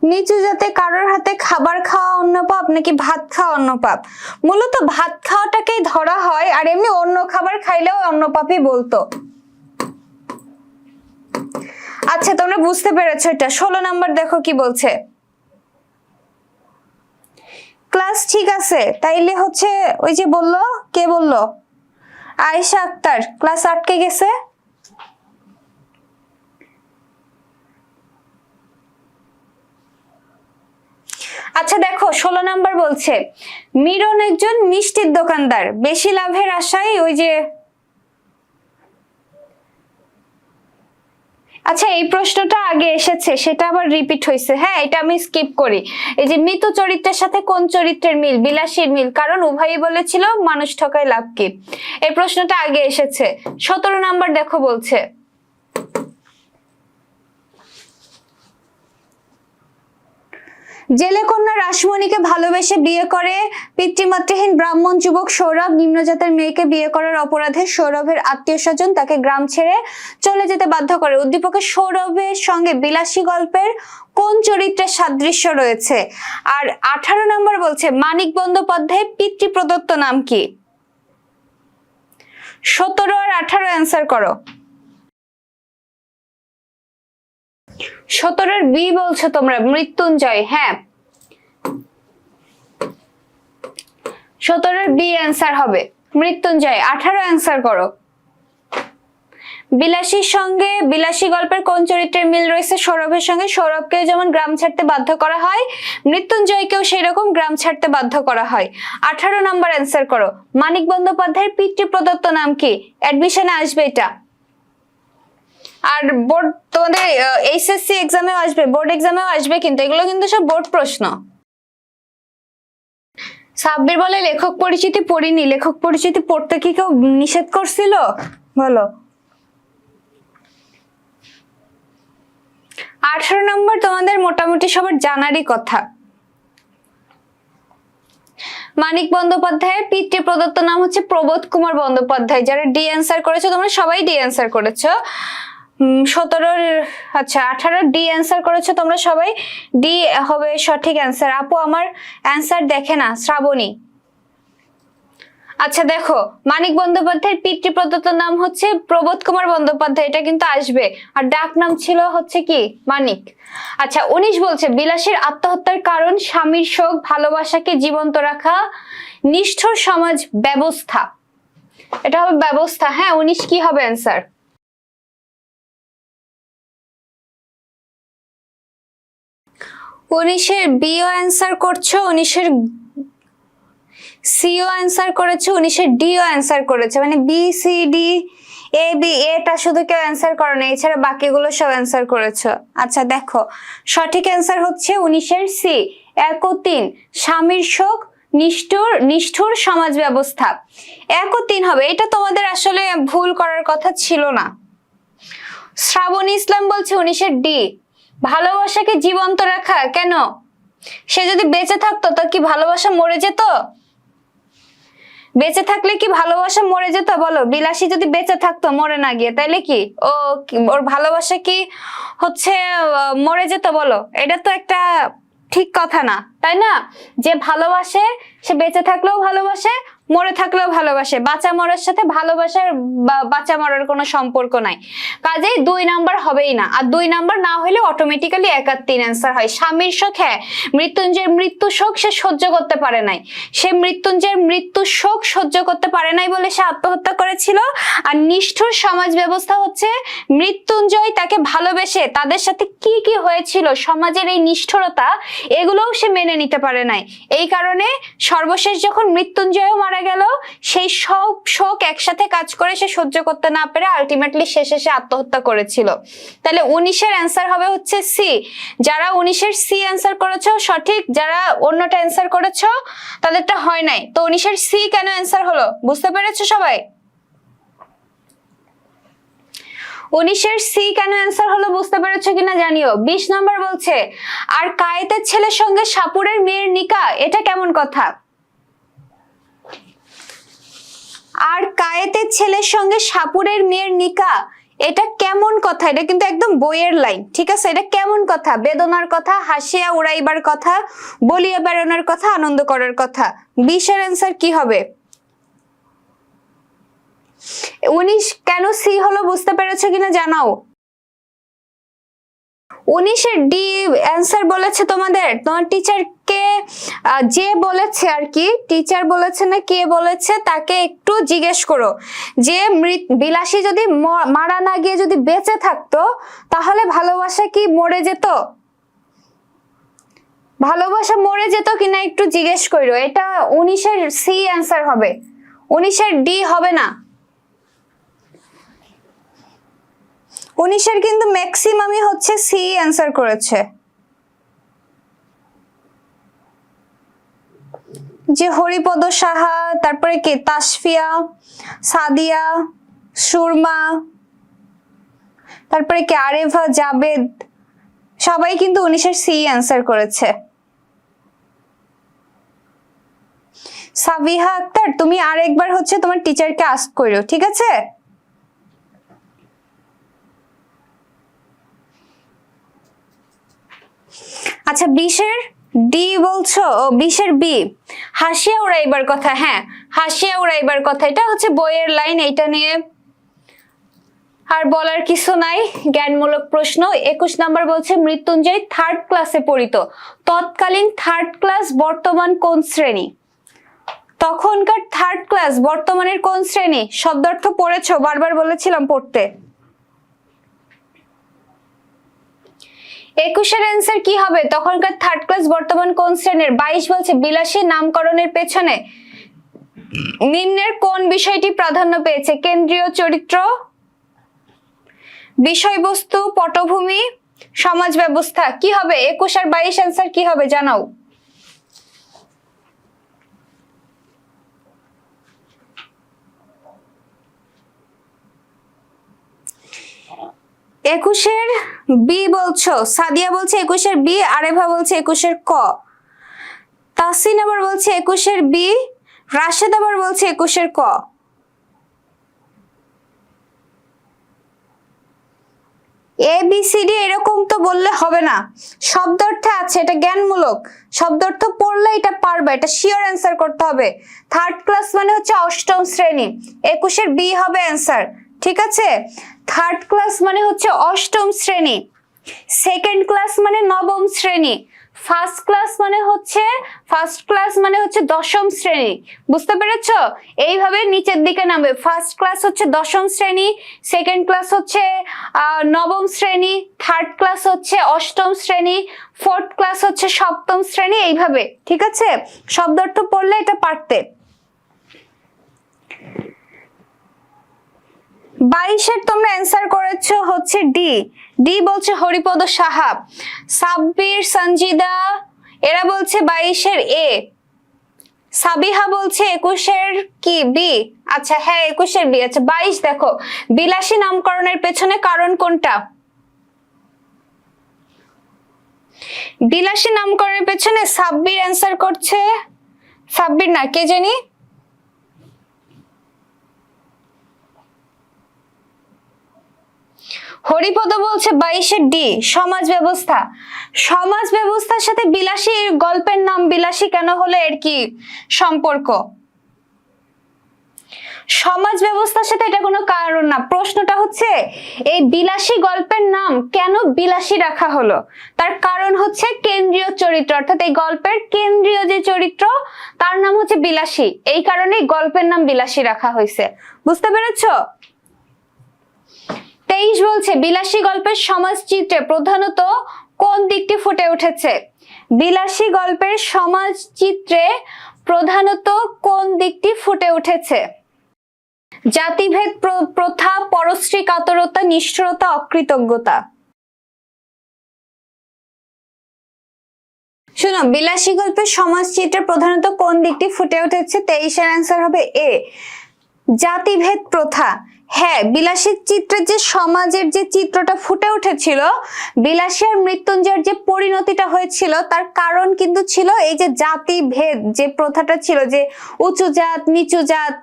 নিচু জাতে কারোর হাতে খাবার খাওয়া অন্নপাপ নাকি ভাত খাওয়া অন্নপাপ? মূলত ভাত খাওয়াটাকেই ধরা হয়, আর এমনি অন্য খাবার খাইলেও অন্নপাপই বলতো। আচ্ছা তোমরা বুঝতে পেরেছো এটা? 16 নাম্বার দেখো কি বলছে। ক্লাস ঠিক আছে, তাইলে হচ্ছে ওই যে বললো, কে বললো? আয়েশা আক্তার, ক্লাস আটকে গেছে। আচ্ছা দেখো 16 নাম্বার বলছে মিরন একজন মিষ্টির দোকানদার, বেশি লাভের আশায় ওই যে। আচ্ছা এই প্রশ্নটা আগে এসেছে, সেটা আবার রিপিট হয়েছে। হ্যাঁ এটা আমি স্কিপ করি। এই যে মৃত চরিত্রের সাথে কোন চরিত্রের মিল? বিলাসীর মিল, কারণ উভয়ই বলেছিল মানুষ ঠকায় লাভ কি। এই প্রশ্নটা আগে এসেছে। 17 নাম্বার দেখো বলছে জেলে কন্যা রাসমণিকে ভালোবেসে বিয়ে করে পিতৃমাতৃহীন ব্রাহ্মণ যুবক সৌরভ নিম্নজাতের মেয়েকে বিয়ে করার অপরাধে সৌরভের আত্মীয় স্বজন তাকে গ্রাম ছেড়ে চলে যেতে বাধ্য করে। উদ্দীপকে সৌরভের সঙ্গে বিলাসী গল্পের কোন চরিত্রের সাদৃশ্য রয়েছে? আর 18 নম্বর বলছে মানিক বন্দ্যোপাধ্যায়ের পিতৃ প্রদত্ত নাম কি? 17 আর 18 অ্যান্সার করো। 17 বি বলছো তোমরা, মৃত্যুঞ্জয়। হ্যাঁ 17 বি অ্যান্সার হবে মৃত্যুঞ্জয়। 18 অ্যান্সার করো। বিলাসীর সঙ্গে বিলাসী গল্পের কোন চরিত্রের মিল রয়েছে সৌরভের সঙ্গে? সৌরভকে যেমন গ্রাম ছাড়তে বাধ্য করা হয়, মৃত্যুঞ্জয়কেও সেই রকম গ্রাম ছাড়তে বাধ্য করা হয়। 18 নাম্বার অ্যান্সার করো। মানিক বন্দ্যোপাধ্যায়ের পিতৃ প্রদত্ত নাম কি? অ্যাডমিশনে আসবে এটা, আর বোর্ড তোমাদের এইচএসসি এক্সামেও আসবে, বোর্ড এক্সামেও আসবে, কিন্তু এগুলো কিন্তু সব বোর্ড প্রশ্ন। সাব্বির বলে লেখক পরিচিতি পড়িনি। লেখক পরিচিতি পড়তে কি কেউ নিষেধ করছিল? বলো। 18 নম্বর তোমাদের মোটামুটি সবার জানারই কথা। মানিক বন্দ্যোপাধ্যায়ের পিতৃ প্রদত্ত নাম হচ্ছে প্রবোধ কুমার বন্দ্যোপাধ্যায়। যারা ডি অ্যান্সার করেছো তোমরা সবাই ডি অ্যান্সার করেছো। 17 আচ্ছা 18 ডি অ্যান্সার করেছো তোমরা সবাই, ডি হবে সঠিক অ্যান্সার। আপু আমার অ্যান্সার দেখে না, শ্রাবণী। আচ্ছা দেখো মানিক বন্দ্যোপাধ্যায়ের পিতৃ প্রদত্ত নাম হচ্ছে প্রবোধ কুমার বন্দ্যোপাধ্যায়, এটা কিন্তু আসবে। আর ডাক নাম ছিল হচ্ছে কি? মানিক। আচ্ছা 19 বলছে বিলাসীর আত্মহত্যার কারণ স্বামীর শোক, ভালোবাসাকে জীবন্ত রাখা, নিষ্ঠুর সমাজ ব্যবস্থা। এটা হবে ব্যবস্থা। হ্যাঁ 19 কি হবে অ্যান্সার? 19 বিও অ্যান্সার করছো, 19 সিও অ্যান্সার করেছো, 19 ডিও অ্যান্সার করেছে, মানে B C D A B, এটা শুধু কেউ অ্যান্সার করে না, এছাড়া বাকিগুলো সব অ্যান্সার করেছো। আচ্ছা দেখো, সঠিক অ্যান্সার হচ্ছে 19-এর সি, 1 ও 3, স্বামীর শোক, নিষ্ঠুর সমাজ ব্যবস্থা। 1 ও 3 হবে, এটা তোমাদের আসলে ভুল করার কথা ছিল না। শ্রাবণ ইসলাম বলছে 19-এর ডি, ভালোবাসাকে জীবন্ত রাখা। কেন? সে যদি বেঁচে থাকতো তো কি ভালোবাসা মরে যেত? বেঁচে থাকলে কি ভালোবাসা মরে যেত বলো? বিলাসী যদি বেঁচে থাকতো মরে না গিয়ে, তাইলে কি ওর ভালোবাসা কি হচ্ছে মরে যেত বলো? এটা তো একটা ঠিক কথা না, তাই না? যে ভালোবাসে সে বেঁচে থাকলেও ভালোবাসে, মরে থাকলেও ভালোবাসে। বাঁচা মরার সাথে ভালোবাসার বাঁচা মরার কোনো সম্পর্ক নাই। কাজেই 2 নাম্বার হবেই না। আর 2 নাম্বার না হলে অটোমেটিক্যালি 1 আর 3 অ্যান্সার হয়। স্বামীর শোক, হ্যাঁ, মৃত্যুঞ্জয়ের মৃত্যু শোক সে সহ্য করতে পারে নাই। সে মৃত্যুঞ্জয়ের মৃত্যু শোক সহ্য করতে পারে নাই বলে সে আত্মহত্যা করেছিল। আর নিষ্ঠুর সমাজ ব্যবস্থা হচ্ছে মৃত্যুঞ্জয় তাকে ভালোবেসে তাদের সাথে কি কি হয়েছিল, সমাজের এই নিষ্ঠুরতা, এগুলোও সে মেনে নিতে পারে নাই। এই কারণে সর্বশেষ যখন মৃত্যুঞ্জয়ও মারা গেল, সেই সব শোক একসাথে কাজ করে সে সহ্য করতে না পেরে আলটিমেটলি শেষে সে আত্মহত্যা করেছিল। তাহলে 19-এর অ্যান্সার হবে হচ্ছে সি। যারা 19-এর সি অ্যান্সার করেছো সঠিক, যারা অন্যটা অ্যান্সার করেছো তাদেরটা হয় নাই। তো 19-এর সি কেন অ্যান্সার হলো বুঝতে পেরেছো সবাই? 19-এর সি কেন অ্যান্সার হলো বুঝতে পেরেছো কিনা জানিও। 20 নাম্বার বলছে, আর কায়েতের ছেলের সঙ্গে সাপুরের মেয়ের নিকা, এটা কেমন কথা? আর কায়েতের ছেলের সঙ্গে সাপুরের মেয়ের নিকা, এটা কেমন কথা? এটা কিন্তু একদম বইয়ের লাইন, ঠিক আছে? এটা কেমন কথা? বেদনার কথা, হাসিয়া উড়াইবার কথা, বলিয়া বেড়ানোর কথা, আনন্দ করার কথা। 20-এর অ্যান্সার কি হবে? 19 কেন সি হলো বুঝতে পেরেছো কিনা জানাও। 19-এর ডি অ্যান্সার বলেছে তোমার টিচারকে, যে বলেছে আর কি, টিচার বলেছে না কে বলেছে তাকে একটু জিজ্ঞেস করো যে বিলাসী যদি মারা না গিয়ে যদি বেঁচে থাকতো তাহলে ভালোবাসা কি মরে যেত? ভালোবাসা মরে যেত কিনা একটু জিজ্ঞেস করো। এটা 19-এর সি অ্যান্সার হবে, 19-এর ডি হবে না। 19-এর কিন্তু ম্যাক্সিমামই হচ্ছে সি অ্যান্সার করেছে। যে হরিপদ সাহা, তারপরে কে, তাসফিয়া, সাদিয়া, সুরমা, তারপরে কে, আরেফা, জাবেদ, সবাই কিন্তু 19-এর সি অ্যান্সার করেছে। সাবিহা আক্তার, তুমি আরেকবার হচ্ছে তোমার টিচারকে আস্ক করো, ঠিক আছে? আচ্ছা 20-এর ডি বলছো, 20-এর বি, হাসিয়া উড়াইবার কথা। হ্যাঁ, হাসিয়া উড়াইবার কথা, এটা হচ্ছে বইয়ের লাইন, এইটা নিয়ে আর বলার কিছু নাই, জ্ঞানমূলক প্রশ্ন। 21 নাম্বার বলছে, মৃত্যুঞ্জয় 3rd ক্লাসে পড়িত, তৎকালীন 3rd ক্লাস বর্তমান কোন শ্রেণী? তখনকার 3rd ক্লাস বর্তমানের কোন শ্রেণী? শব্দার্থ পড়েছো, বারবার বলেছিলাম পড়তে। 21-এর অ্যান্সার কি হবে? তখনকার 3rd ক্লাস বর্তমান কোন শ্রেণীর? 22 বলছে, বিলাসী নামকরণের পেছনে নিম্নের কোন বিষয়টি প্রাধান্য পেয়েছে? কেন্দ্রীয় চরিত্র, বিষয়বস্তু, পটভূমি, সমাজ ব্যবস্থা। কি হবে 21 আর 22 অ্যান্সার কি হবে জানাও। একুশের বি বলছো, সাদিয়া বলছে 21-এর বি, আরেফা বলছে 21-এর ক, তাসিন আবার বলছে 21-এর বি, রাশেদ আবার বলছে 21-এর ক। এ বি সি ডি এরকম তো বললে হবে না, শব্দার্থে আছে, এটা জ্ঞানমূলক, শব্দার্থ পড়লে এটা পারবে, এটা শিওর অ্যান্সার করতে হবে। 3rd ক্লাস মানে হচ্ছে 8ম শ্রেণী, 21-এর বি হবে অ্যান্সার, ঠিক আছে? 3rd ক্লাস মানে হচ্ছে 8ম শ্রেণী, 2nd ক্লাস মানে 9ম শ্রেণী, ফার্স্ট ক্লাস মানে হচ্ছে 10ম শ্রেণী। বুঝতে পেরেছো? এইভাবে নিচের দিকে নামবে। ফার্স্ট ক্লাস হচ্ছে 10ম শ্রেণী, 2nd ক্লাস হচ্ছে 9ম শ্রেণী, 3rd ক্লাস হচ্ছে 8ম শ্রেণী, 4th ক্লাস হচ্ছে 7ম শ্রেণী, এইভাবে, ঠিক আছে? শব্দার্থ পড়লে এটা পারতে। 22-এর তোমরা অ্যান্সার করেছো হচ্ছে ডি। ডি বলছে হরিপদ সাহা। সাব্বির, সঞ্জিদা এরা বলছে 22-এর এ। সাবিহা বলছে 21-এর কি বি। আচ্ছা হ্যাঁ 21-এর বি। আচ্ছা 22 দেখো, বিলাসী নামকরণের পেছনে কারণ কোনটা? বিলাসী নামকরণের পেছনে সাব্বির অ্যান্সার করছে, সাব্বির না কে জানি, হরিপদ বলছে 22-এর ডি সমাজ ব্যবস্থা। সমাজ ব্যবস্থার সাথে বিলাসী গল্পের নাম বিলাসী কেন হলো, এর কি সম্পর্ক? সমাজ ব্যবস্থার সাথে এটা কোনো কারণ না। প্রশ্নটা হচ্ছে এই বিলাসী গল্পের নাম কেন বিলাসী রাখা হলো, তার কারণ হচ্ছে কেন্দ্রীয় চরিত্র, অর্থাৎ এই গল্পের কেন্দ্রীয় যে চরিত্র তার নাম হচ্ছে বিলাসী, এই কারণেই গল্পের নাম বিলাসী রাখা হয়েছে। বুঝতে পেরেছো? 23 বলছে বিলাসী গল্পের সমাজ চিত্রে প্রধানত কোন দিকটি ফুটে উঠেছে? বিলাসী গল্পের সমাজ চিত্রে প্রধানত কোন দিকটি ফুটে উঠেছে? জাতিভেদ, প্রথা, পরশ্রী কাতরতা, নিষ্ঠুরতা, অকৃতজ্ঞতা। শোনো, বিলাসী গল্পের সমাজ চিত্রে প্রধানত কোন দিকটি ফুটে উঠেছে? 23-এর অ্যান্সার হবে এ, জাতিভেদ প্রথা। হ্যাঁ, বিলাসীর চিত্রে যে সমাজের যে চিত্রটা ফুটে উঠেছিল, বিলাসী আর মৃত্যুঞ্জয়ের যে পরিণতিটা হয়েছিল তার কারণ কিন্তু ছিল এই যে জাতিভেদ যে প্রথাটা ছিল, যে উঁচু জাত নিচু জাত,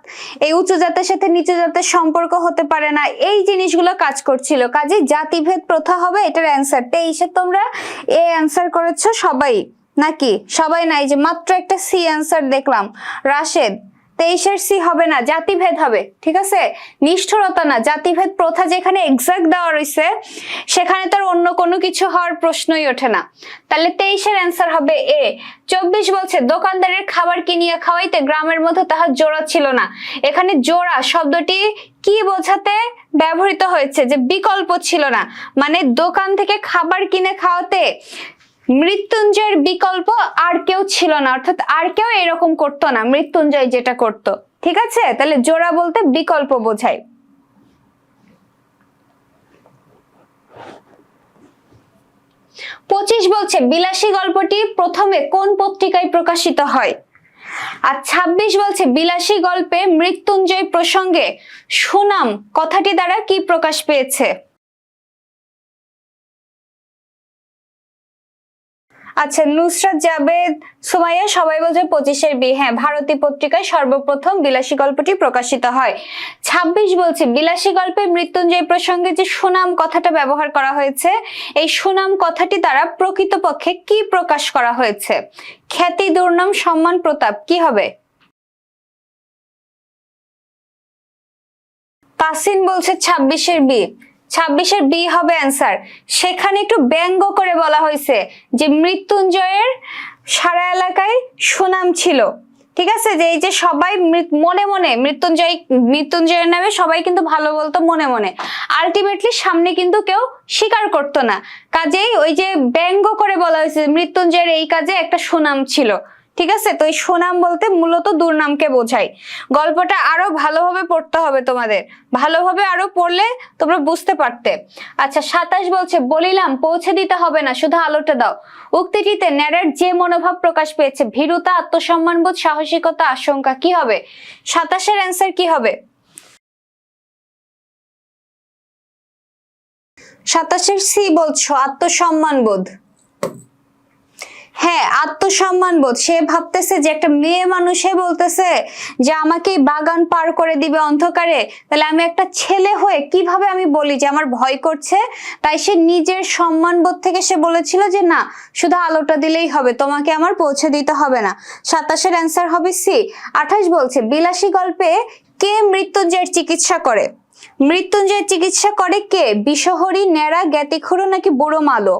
এই উঁচু জাতের সাথে নিচু জাতের সম্পর্ক হতে পারে না, এই জিনিসগুলো কাজ করছিল। কাজেই জাতিভেদ প্রথা হবে এটার অ্যান্সার। 23-এ তোমরা এ অ্যান্সার করেছো সবাই নাকি? সবাই নাই, যে মাত্র একটা সি অ্যান্সার দেখলাম, রাশেদ। 23-এর সি হবে না, জাতিভেদ হবে। ঠিক আছে, নিষ্ঠুরতা না, জাতিভেদ প্রথা যেখানে এক্সাক্ট দেওয়া রয়েছে সেখানে তার অন্য কোনো কিছু হওয়ার প্রশ্নই ওঠে না। তাহলে 23-এর অ্যান্সার হবে এ। 24 বলছে দোকানদারের খাবার কিনিয়া খাওয়াইতে গ্রামের মধ্যে তাহার জোড়া ছিল না। এখানে জোড়া শব্দটি কি বোঝাতে ব্যবহৃত হয়েছে? যে বিকল্প ছিল না, মানে দোকান থেকে খাবার কিনে খাওয়াতে মৃত্যুঞ্জয়ের বিকল্প আর কেউ ছিল না, অর্থাৎ আর কেউ এরকম করতো না মৃত্যুঞ্জয় যেটা করতো। ঠিক আছে, তাহলে জোড়া বলতে বিকল্প বোঝায়। 25 বলছে বিলাসী গল্পটি প্রথমে কোন পত্রিকায় প্রকাশিত হয়? আর 26 বলছে বিলাসী গল্পে মৃত্যুঞ্জয় প্রসঙ্গে সুনাম কথাটি দ্বারা কি প্রকাশ পেয়েছে? আচ্ছা, নুসরাত জাবেদ, সুমাইয়া সবাই বলছে 25-এর বি। হ্যাঁ, ভারতী পত্রিকায় সর্বপ্রথম বিলাসী গল্পটি প্রকাশিত হয়। 26 বলছে বিলাসী গল্পে মৃত্যুঞ্জয় প্রসঙ্গে যে সুনাম কথাটা ব্যবহার করা হয়েছে, এই সুনাম কথাটি দ্বারা প্রকৃতপক্ষে কি প্রকাশ করা হয়েছে? খ্যাতি, দুর্নাম, সম্মান, প্রতাপ, কি হবে? তাসিন বলছে 26-এর বি। 26-এর বি হবে অ্যান্সার। সেখানে একটু ব্যঙ্গ করে বলা হয়েছে যে মৃত্যুঞ্জয়ের সারা এলাকায় সুনাম ছিল। ঠিক আছে, যে এই যে সবাই মনে মনে মৃত্যুঞ্জয়ের নামে সবাই কিন্তু ভালো বলতো মনে মনে, আলটিমেটলি সামনে কিন্তু কেউ স্বীকার করতো না। কাজেই ওই যে ব্যঙ্গ করে বলা হয়েছে মৃত্যুঞ্জয়ের এই কাজে একটা সুনাম ছিল। ঠিক আছে, তো এই সুনাম বলতে মূলত দুর্নামকে বোঝায়। গল্পটা আরো ভালোভাবে পড়তে হবে তোমাদের, ভালোভাবে আরো পড়লে তোমরা বুঝতে পারতে। আচ্ছা, 27 বলছে বলিলাম পৌঁছে দিতে হবে না, শুধু আলোটা দাও। উক্তিটিতে ন্যারের যে মনোভাব প্রকাশ পেয়েছে, ভীরুতা, আত্মসম্মানবোধ, সাহসিকতা, আশঙ্কা, কি হবে? 27-এর অ্যান্সার কি হবে? 27-এর সি বলছো, আত্মসম্মানবোধ। হ্যাঁ, আত্মসম্মান বোধ। সে ভাবতেছে যে একটা মেয়ে মানুষে বলতেছে যে আমাকে বাগান পার করে দিবে অন্ধকারে, তাহলে আমি একটা ছেলে হয়ে কিভাবে আমি বলি যে আমার ভয় করছে। তাই সে নিজের সম্মান বোধ থেকে সে বলেছিল যে না, শুধু আলোটা দিলেই হবে, তোমাকে আমার পৌঁছে দিতে হবে না। 27-এর অ্যান্সার হবে সি। 28 বলছে বিলাসী গল্পে কে মৃত্যুঞ্জয়ের চিকিৎসা করে? মৃত্যুঞ্জয়ের চিকিৎসা করে কে? বিষহরী, ন্যাড়া, জ্ঞাতিখুড়ো নাকি বুড়ো মালো?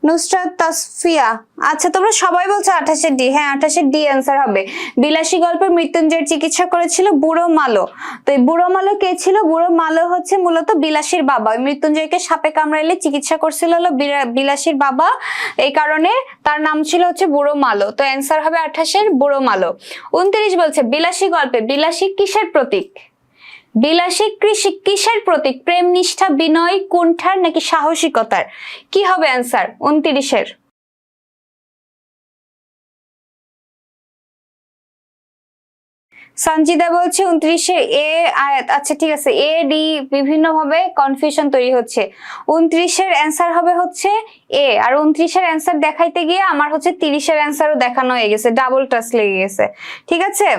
নুসরাত তাসফিয়া, আচ্ছা তোমরা সবাই বলছো 28 ডি। হ্যাঁ 28 ডি অ্যান্সার হবে। বিলাসী গল্পে মৃত্যুঞ্জয়ের চিকিৎসা করেছিল বুড়ো মালো। তো এই বুড়ো মালো কে ছিল? বুড়ো মালো হচ্ছে মূলত বিলাসীর বাবা। মৃত্যুঞ্জয়কে সাপে কামড়াইলে চিকিৎসা করছিল হলো বিলাসীর বাবা, এই কারণে তার নাম ছিল হচ্ছে বুড়ো মালো। তো অ্যান্সার হবে 28 বুড়ো মালো। 29 বলছে বিলাসী গল্পে বিলাসী কিসের প্রতীক? বিলাসী কিসের প্রতীক? প্রেম, নিষ্ঠা, বিনয়, কুণ্ঠার নাকি সাহসিকতার? কি হবে অ্যান্সার 29-এর? সঞ্জিদা বলছে 29-এ এ আয়াত। আচ্ছা ঠিক আছে, এ ডি বিভিন্ন ভাবে কনফিউশন তৈরি হচ্ছে। 29-এর অ্যান্সার হবে হচ্ছে এ। আর 29-এর অ্যান্সার দেখাইতে গিয়ে আমার হচ্ছে 30-এর অ্যান্সারও দেখানো হয়ে গেছে, ডাবল টাচ লেগে গেছে। ঠিক আছে,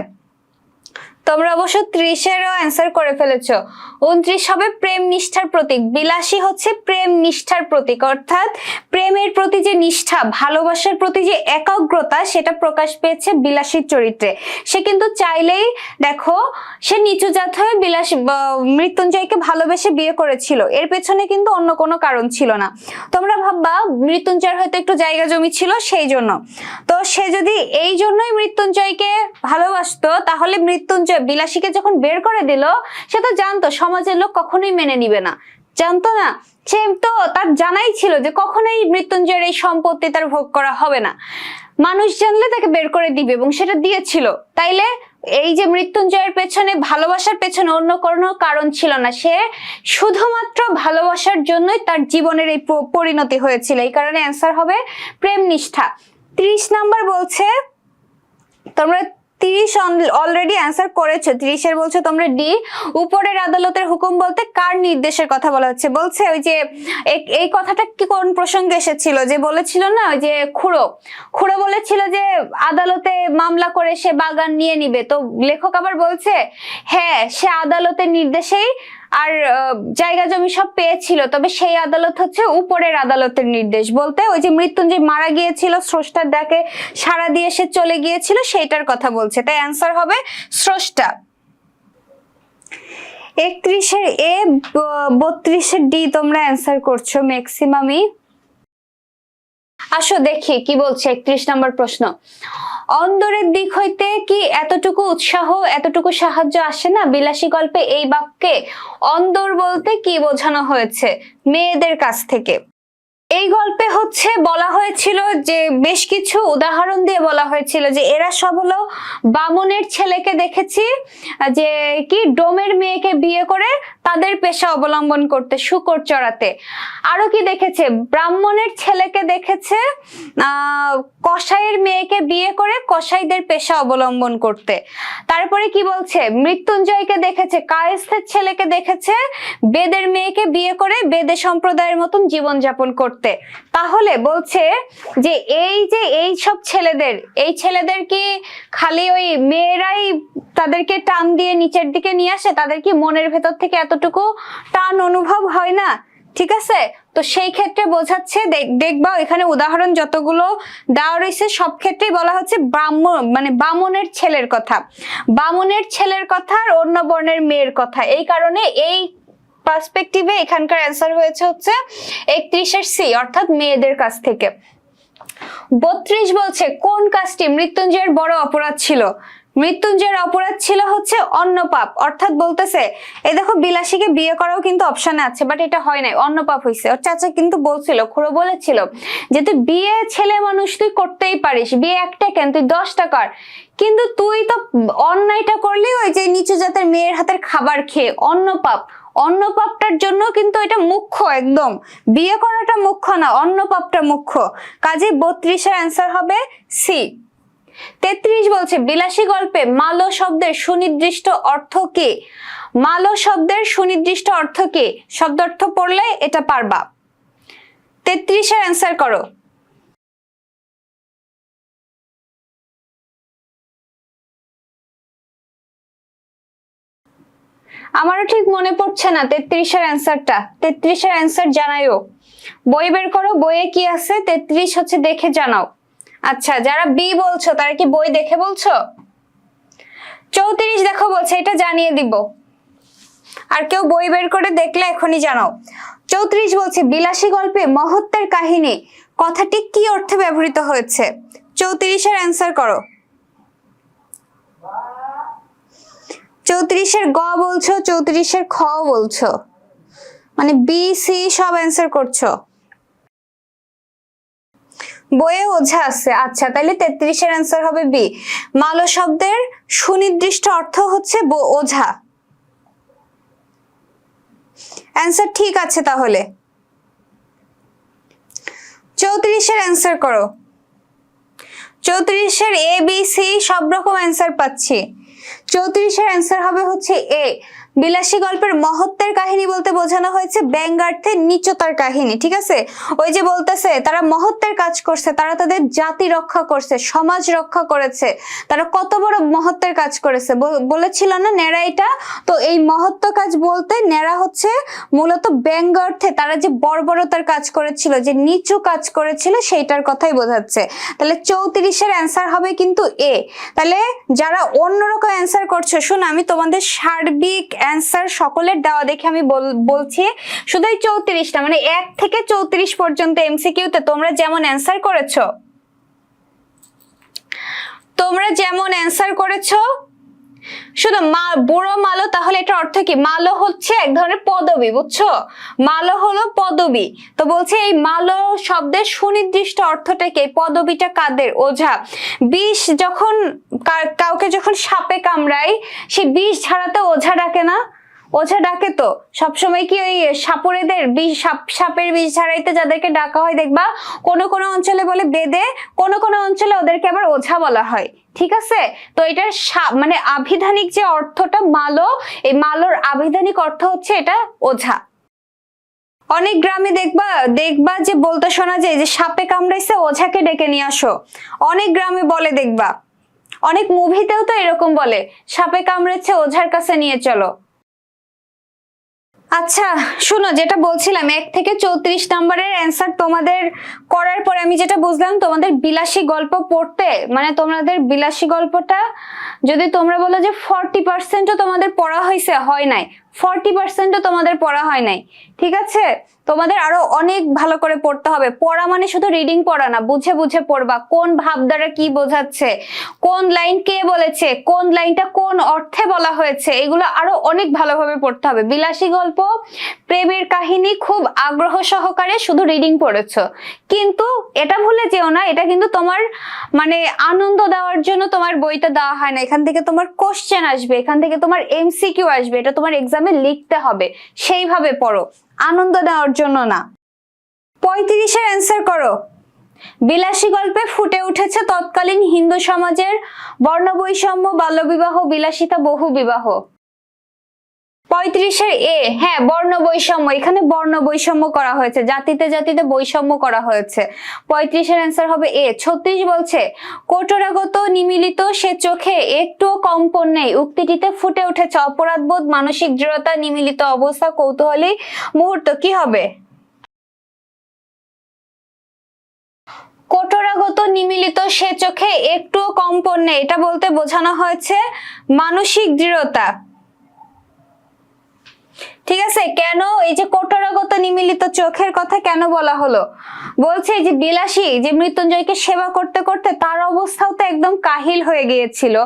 তোমরা অবশ্য 30-এরও অ্যান্সার করে ফেলেছো। 29 হবে প্রেম নিষ্ঠার প্রতীক। বিলাসী হচ্ছে প্রেম নিষ্ঠার প্রতীক, অর্থাৎ প্রেমের প্রতি যে নিষ্ঠা, ভালোবাসার প্রতি যে একাগ্রতা, সেটা প্রকাশ পেয়েছে বিলাসীর চরিত্রে। সে কিন্তু চাইলেই, দেখো, সে নিচু জাত হয়ে মৃত্যুঞ্জয়কে ভালোবেসে বিয়ে করেছিল, এর পেছনে কিন্তু অন্য কোনো কারণ ছিল না। তোমরা ভাববা মৃত্যুঞ্জয়ের হয়তো একটু জায়গা জমি ছিল সেই জন্য। তো সে যদি এই জন্যই মৃত্যুঞ্জয়কে ভালোবাসতো, তাহলে মৃত্যুঞ্জয় বিলাসীকে যখন বের করে দিল, সে তো জানতো সমাজের লোক কখনোই মেনে নিবে না, জানতো না? সে তো তার জানাই ছিল যে কখনোই মৃত্যুঞ্জয়ের এই সম্পত্তি তার ভোগ করা হবে না, মানুষ জানলে তাকে বের করে দিবে, এবং সেটা দিয়েছিল। তাইলে এই যে মৃত্যুঞ্জয়ের পেছনে, ভালোবাসার পেছনে অন্য কোনো কারণ ছিল না, সে শুধুমাত্র ভালোবাসার জন্যই তার জীবনের এই পরিণতি হয়েছিল, এই কারণে অ্যান্সার হবে প্রেম নিষ্ঠা। 30 নাম্বার বলছে, তোমরা 30 অলরেডি অ্যান্সার করেছো। 30-এর বলছো তোমরা ডি। উপরের আদালতের হুকুম বলতে কার নির্দেশের কথা বলা হচ্ছে? বলছে ওই যে এই কথাটা কি কোন প্রসঙ্গে এসেছিল, যে বলেছিল না ওই যে খুড়ো বলেছিল যে আদালতে মামলা করে সে বাগান নিয়ে নিবে। তো লেখক আবার বলছে হ্যাঁ, সে আদালতের নির্দেশেই আর জায়গা জমি সব পেয়েছিল, তবে সেই আদালত হচ্ছে উপরের আদালতের নির্দেশ। বলতে ওই যে মৃত্যুঞ্জয় মারা গিয়েছিল, স্রষ্টার ডাকে সাড়া দিয়ে সে চলে গিয়েছিল, সেইটার কথা বলছে। তাই অ্যান্সার হবে স্রষ্টা। 31-এর এ, 32-এর ডি তোমরা অ্যান্সার করছো ম্যাক্সিমামই। আসো দেখি কি বলছে 31 নম্বর প্রশ্ন। অন্দরের দিক হইতে কি এতটুকু উৎসাহ, এতটুকু সাহায্য আসে না? বিলাসী গল্পে এই বাক্যে অন্দর বলতে কি বোঝানো হয়েছে? মেয়েদের কাছ থেকে। এই গল্পে হচ্ছে বলা হয়েছিল যে, বেশ কিছু উদাহরণ দিয়ে বলা হয়েছিল যে এরা সব হলো বামুনের ছেলেকে দেখেছি যে কি ডোমের মেয়েকে বিয়ে করে তাদের পেশা অবলম্বন করতে, শূকর চড়াতে। আরো কি দেখেছে? ব্রাহ্মণের ছেলেকে দেখেছে কসাইয়ের মেয়েকে বিয়ে করে কসাইদের পেশা অবলম্বন করতে। তারপরে কি বলছে? মৃত্যুঞ্জয়কে দেখেছে, কায়েস্থের ছেলেকে দেখেছে বেদের মেয়েকে বিয়ে করে বেদে সম্প্রদায়ের মতন জীবনযাপন করতে। তাহলে বলছে যে এই সব ছেলেদের কি খালি ওই মেয়েরাই তাদেরকে টান দিয়ে নিচের দিকে নিয়ে আসে? তাদের কি মনের ভেতর থেকে এতটুকু টান অনুভব হয় না? ঠিক আছে, তো সেই ক্ষেত্রে বোঝাচ্ছে, দেখবা এখানে উদাহরণ যতগুলো দেওয়া রয়েছে সব ক্ষেত্রেই বলা হচ্ছে বামুনের ছেলের কথা, বামুনের ছেলের কথা আর অন্য বর্ণের মেয়ের কথা। এই কারণে এই পার্সপেক্টিভে এখানকার অ্যান্সার হয়েছে হচ্ছে 31-এর সি, অর্থাৎ মেয়েদের কাছ থেকে। 32 বলছে কোন কাজটি মৃত্যুঞ্জয়ের বড় অপরাধ ছিল? মৃত্যুঞ্জয়ের অপরাধ ছিল হচ্ছে অন্নপাপ, অর্থাৎ বলতেছে এই দেখো বিলাসীকে বিয়ে করাও কিন্তু অপশনে আছে, বাট এটা হয় নাই, অন্নপাপ হয়েছে। ওর চাচা কিন্তু বলছিল, খুড়ো বলেছিল যে তুই বিয়ে ছেলে মানুষ তুই করতেই পারিস, বিয়ে একটা কেন, তুই 10টা কর, কিন্তু তুই তো অন্যায়টা করলি ওই যে নিচু জাতের মেয়ের হাতের খাবার খেয়ে, অন্নপাপ। অন্নপাপটার জন্য কিন্তু এটা মুখ্য, একদম বিয়ে করাটা মুখ্য না, অন্নপাপটা মুখ্য। কাজে 32-এর অ্যান্সার হবে সি। 33 বলছে বিলাসী গল্পে মালো শব্দের সুনির্দিষ্ট অর্থ কি? মালো শব্দের সুনির্দিষ্ট অর্থ কি? শব্দার্থ পড়লে এটা পারবা। 33-এর অ্যান্সার করো। আমারও ঠিক মনে পড়ছে না 33-এর অ্যান্সারটা। 33-এর অ্যান্সার জানাইও, বই বের করো, বইয়ে কি আছে 33 হচ্ছে দেখে জানাও। আচ্ছা, যারা বি বলছো তারা কি বই দেখে বলছো? 34 দেখো বলছে, এটা জানিয়ে দিব। আর কেউ বই বের করে দেখলে এখনই জানাও। 34 বলছে বিলাসী গল্পে মহত্বের কাহিনী কথাটি কি অর্থে ব্যবহৃত হয়েছে? 34-এর অ্যান্সার করো। 34-এর গ বলছো, 34-এর খ বলছো, মানে বি সি সব অ্যান্সার করছো। বইয়ে ওঝা আছে, আচ্ছা তাহলে 33-এর অ্যান্সার হবে বি। মালো শব্দের সুনির্দিষ্ট অর্থ হচ্ছে ওঝা। অ্যান্সার ঠিক আছে তাহলে। 34-এর অ্যান্সার করো। 34-এর এ বি সি সব রকম অ্যান্সার পাচ্ছি। 34-এর অ্যান্সার হবে হচ্ছে এ। বিলাসী গল্পের মহত্বের কাহিনী বলতে বোঝানো হয়েছে ব্যঙ্গার্থে নিচতার কাহিনী। ঠিক আছে, ওই যে বলতেছে তারা মহত্বের কাজ করছে, তারা তাদের জাতি রক্ষা করছে, সমাজ রক্ষা করেছে, তারা কত বড় মহত্বের কাজ করেছে বলেছিল না ন্যাড়া এটা। তো এই মহত্ব কাজ বলতে ন্যাড়া হচ্ছে মূলত ব্যঙ্গার্থে তারা যে বর্বরতার কাজ করেছিল, যে নিচু কাজ করেছিল সেইটার কথাই বোঝাচ্ছে। তাহলে 34-এর অ্যান্সার হবে কিন্তু এ। তাহলে যারা অন্যরকম অ্যান্সার করছো, শুন আমি তোমাদের সার্বিক অ্যান্সার সকলের দেওয়া দেখে আমি বলছি শুধু 34টা মানে 1 থেকে 34 পর্যন্ত এমসিকিউতে তোমরা যেমন অ্যান্সার করেছো, শুধু বুড়ো মালো, তাহলে এটা অর্থ কি? মালো হচ্ছে এক ধরনের পদবী, বুঝছো? মালো হলো পদবী। তো বলছে এই মালো শব্দের সুনির্দিষ্ট অর্থটা কি? পদবীটা কাদের? ওঝা। বিষ যখন কাউকে যখন সাপে কামড়ায়, সে বিষ ছাড়াতে ওঝা ডাকে না? ওঝা ডাকে তো সবসময় কি ওই সাপুরেদের সাপের বিষ ছাড়াইতে যাদেরকে ডাকা হয় দেখবা কোনো কোনো অঞ্চলে বলে বেদে, কোনো কোনো অঞ্চলে ওদেরকে আবার ওঝা বলা হয়। ঠিক আছে, তো এটার মানে আভিধানিক যে অর্থটা মালো, এই মালোর আভিধানিক অর্থ হচ্ছে এটা ওঝা। অনেক গ্রামে দেখবা যে বলতে শোনা যায় যে সাপে কামড়াইছে ওঝাকে ডেকে নিয়ে আসো, অনেক গ্রামে বলে দেখবা, অনেক মুভিতেও তো এরকম বলে সাপে কামড়েছে ওঝার কাছে নিয়ে চলো। আচ্ছা শুনো, যেটা বলছিলাম 1 থেকে 34 নম্বরের অ্যান্সার তোমাদের করার পরে আমি যেটা বুঝলাম, তোমাদের বিলাসী গল্প পড়তে মানে তোমাদের বিলাসী গল্পটা যদি তোমরা বলো যে 40%ও তোমাদের পড়া হয়েছে, হয় নাই, 40%ও তোমাদের পড়া হয় নাই। ঠিক আছে, তোমাদের আরো অনেক ভালো করে পড়তে হবে। পড়া মানে শুধু রিডিং পড়া না, বুঝে বুঝে পড়বা, কোন ভাব দ্বারা কি বোঝাচ্ছে, কোন লাইন কে বলেছে, কোন লাইনটা কোন অর্থে বলা হয়েছে, এগুলো আরো অনেক ভালোভাবে পড়তে হবে। বিলাসী গল্প, প্রেমের কাহিনী খুব আগ্রহ সহকারে শুধু রিডিং পড়েছো, কিন্তু এটা ভুলে যেও না এটা কিন্তু তোমার মানে আনন্দ দেওয়ার জন্য তোমার বইটা দেওয়া হয় না। এখান থেকে তোমার কোশ্চেন আসবে, এখান থেকে তোমার এমসিকিউ আসবে, এটা তোমার এক্সামে লিখতে হবে, সেইভাবে পড়ো, আনন্দ দেওয়ার জন্য না। 35-এর অ্যান্সার করো। বিলাসী গল্পে ফুটে উঠেছে তৎকালীন হিন্দু সমাজের বর্ণবৈষম্য, বাল্যবিবাহ, বিলাসিতা, বহু বিবাহ। 35-এর এ, হ্যাঁ বর্ণ বৈষম্য, এখানে বর্ণ বৈষম্য করা হয়েছে, জাতিতে জাতিতে বৈষম্য করা হয়েছে। 35-এর অ্যান্সার হবে এ। 36 বলছে কোটরাগত নিমিলিত সে চোখে একটুও কম্পন নেই, উক্তিটিতে ফুটে উঠেছে অপরাধবোধ, মানসিক দৃঢ়তা, নিমিলিত অবস্থা, কৌতূহলী মুহূর্ত। কি হবে? কোটরাগত নিমিলিত সে চোখে একটুও কম্পন নেই, এটা বলতে বোঝানো হয়েছে মানসিক দৃঢ়তা। ঠিক আছে, কেন এই যে কোটরাগত নিমিলিত চোখের কথা কেন বলা হলো? বলছে যে বিলাসী যে মৃত্যুঞ্জয়কে সেবা করতে করতে তার অবস্থাও তো একদম কাহিল হয়ে গিয়েছিল,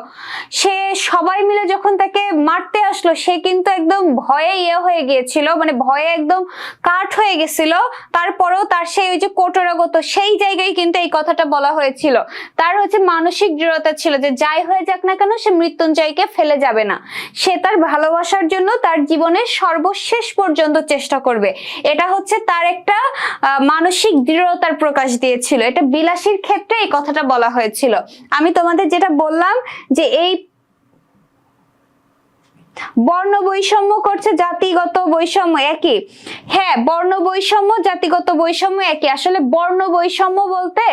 সে সবাই মিলে যখন তাকে মারতে আসলো সে কিন্তু একদম ভয়ে হয়ে গিয়েছিল, মানে ভয়ে একদম কাঠ হয়ে গেছিল, তারপরেও তার সেই ওই যে কোটরাগত সেই জায়গায় কিন্তু এই কথাটা বলা হয়েছিল। তার হচ্ছে মানসিক দৃঢ়তা ছিল যে যাই হয়ে যাক না কেন সে মৃত্যুঞ্জয়কে ফেলে যাবে না, সে তার ভালোবাসার জন্য তার জীবনের সর্বশেষ পর্যন্ত চেষ্টা করবে। এটা হচ্ছে তার একটা মানসিক দৃঢ়তার প্রকাশ দিয়েছিল। এটা বিলাসীর ক্ষেত্রে এই কথাটা বলা হয়েছিল। আমি তোমাদের যেটা বললাম যে এই বর্ণ বৈষম্য করছে, জাতিগত বৈষম্য একই। হ্যাঁ, বর্ণ বৈষম্য জাতিগত বৈষম্য একই। আসলে বর্ণ বৈষম্য বলতে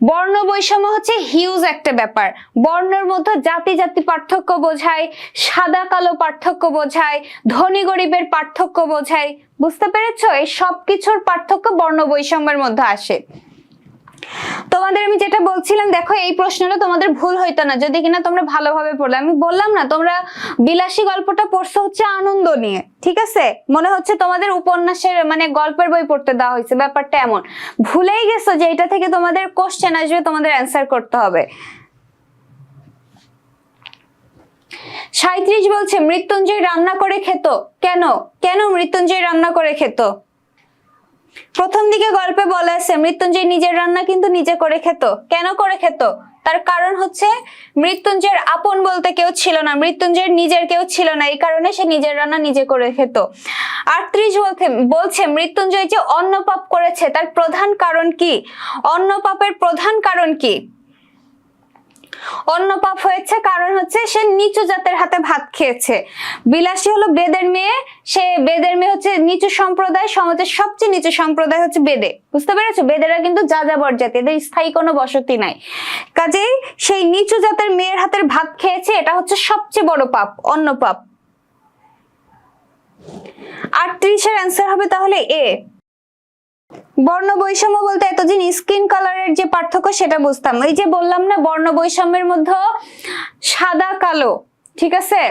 বর্ণ বৈষম্য হচ্ছে হিউজ একটা ব্যাপার। বর্ণের মধ্যে জাতি জাতি পার্থক্য বোঝায়, সাদা কালো পার্থক্য বোঝায়, ধনী গরিবের পার্থক্য বোঝায়। বুঝতে পেরেছো? এই সবকিছুর পার্থক্য বর্ণ বৈষম্যের মধ্যে আসে। তোমাদের আমি যেটা বলছিলাম, দেখো এই প্রশ্নটা তোমাদের ভুল হইতো না যদি কিনা তোমরা ভালোভাবে পড়লে। আমি বললাম না তোমরা বিলাসী গল্পটা পড়ছো হচ্ছে আনন্দ নিয়ে, ঠিক আছে? মনে হচ্ছে তোমাদের উপন্যাসের মানে গল্পের বই পড়তে দেওয়া হয়েছে, ব্যাপারটা এমন। ভুলেই গেছো যে এটা থেকে তোমাদের কোশ্চেন আসবে, তোমাদের অ্যান্সার করতে হবে। 37 বলছে মৃত্যুঞ্জয় রান্না করে খেত। কেন কেন মৃত্যুঞ্জয় রান্না করে খেত? প্রথম দিকে গল্পে বলা আছে মৃত্যুঞ্জয় নিজের রান্না কিন্তু নিজে করে খেত। কেন করে খেত? তার কারণ হচ্ছে মৃত্যুঞ্জয়ের আপন বলতে কেউ ছিল না, মৃত্যুঞ্জয়ের নিজের কেউ ছিল না, এই কারণে সে নিজের রান্না নিজে করে খেত। 38 বলছে মৃত্যুঞ্জয় যে অন্ন পাপ করেছে তার প্রধান কারণ কি? অন্ন পাপের প্রধান কারণ কি? অন্ন পাপ হয়েছে কারণ হচ্ছে সে নিচু জাতের হাতে ভাত খেয়েছে। বিলাসী হলো বেদের মেয়ে, সে বেদের মেয়ে হচ্ছে নিচু সম্প্রদায়, সমাজের সবচেয়ে নিচু সম্প্রদায় হচ্ছে বেদে। বুঝতে পেরেছো? বেদেরা কিন্তু যাযাবর জাতি, এদের স্থায়ী কোনো বসতি নাই। কাজেই সেই নিচু জাতের মেয়ের হাতের ভাত খেয়েছে, এটা হচ্ছে সবচেয়ে বড় পাপ, অন্ন পাপ। 38-এর অ্যান্সার হবে তাহলে এ। বর্ণ বৈষম্য বলতে এতদিন স্কিন কালারের যে পার্থক্য সেটা বুঝতাম। এই যে বললাম না বর্ণ বৈষম্যের মধ্যে সাদা কালো, ঠিক আছে?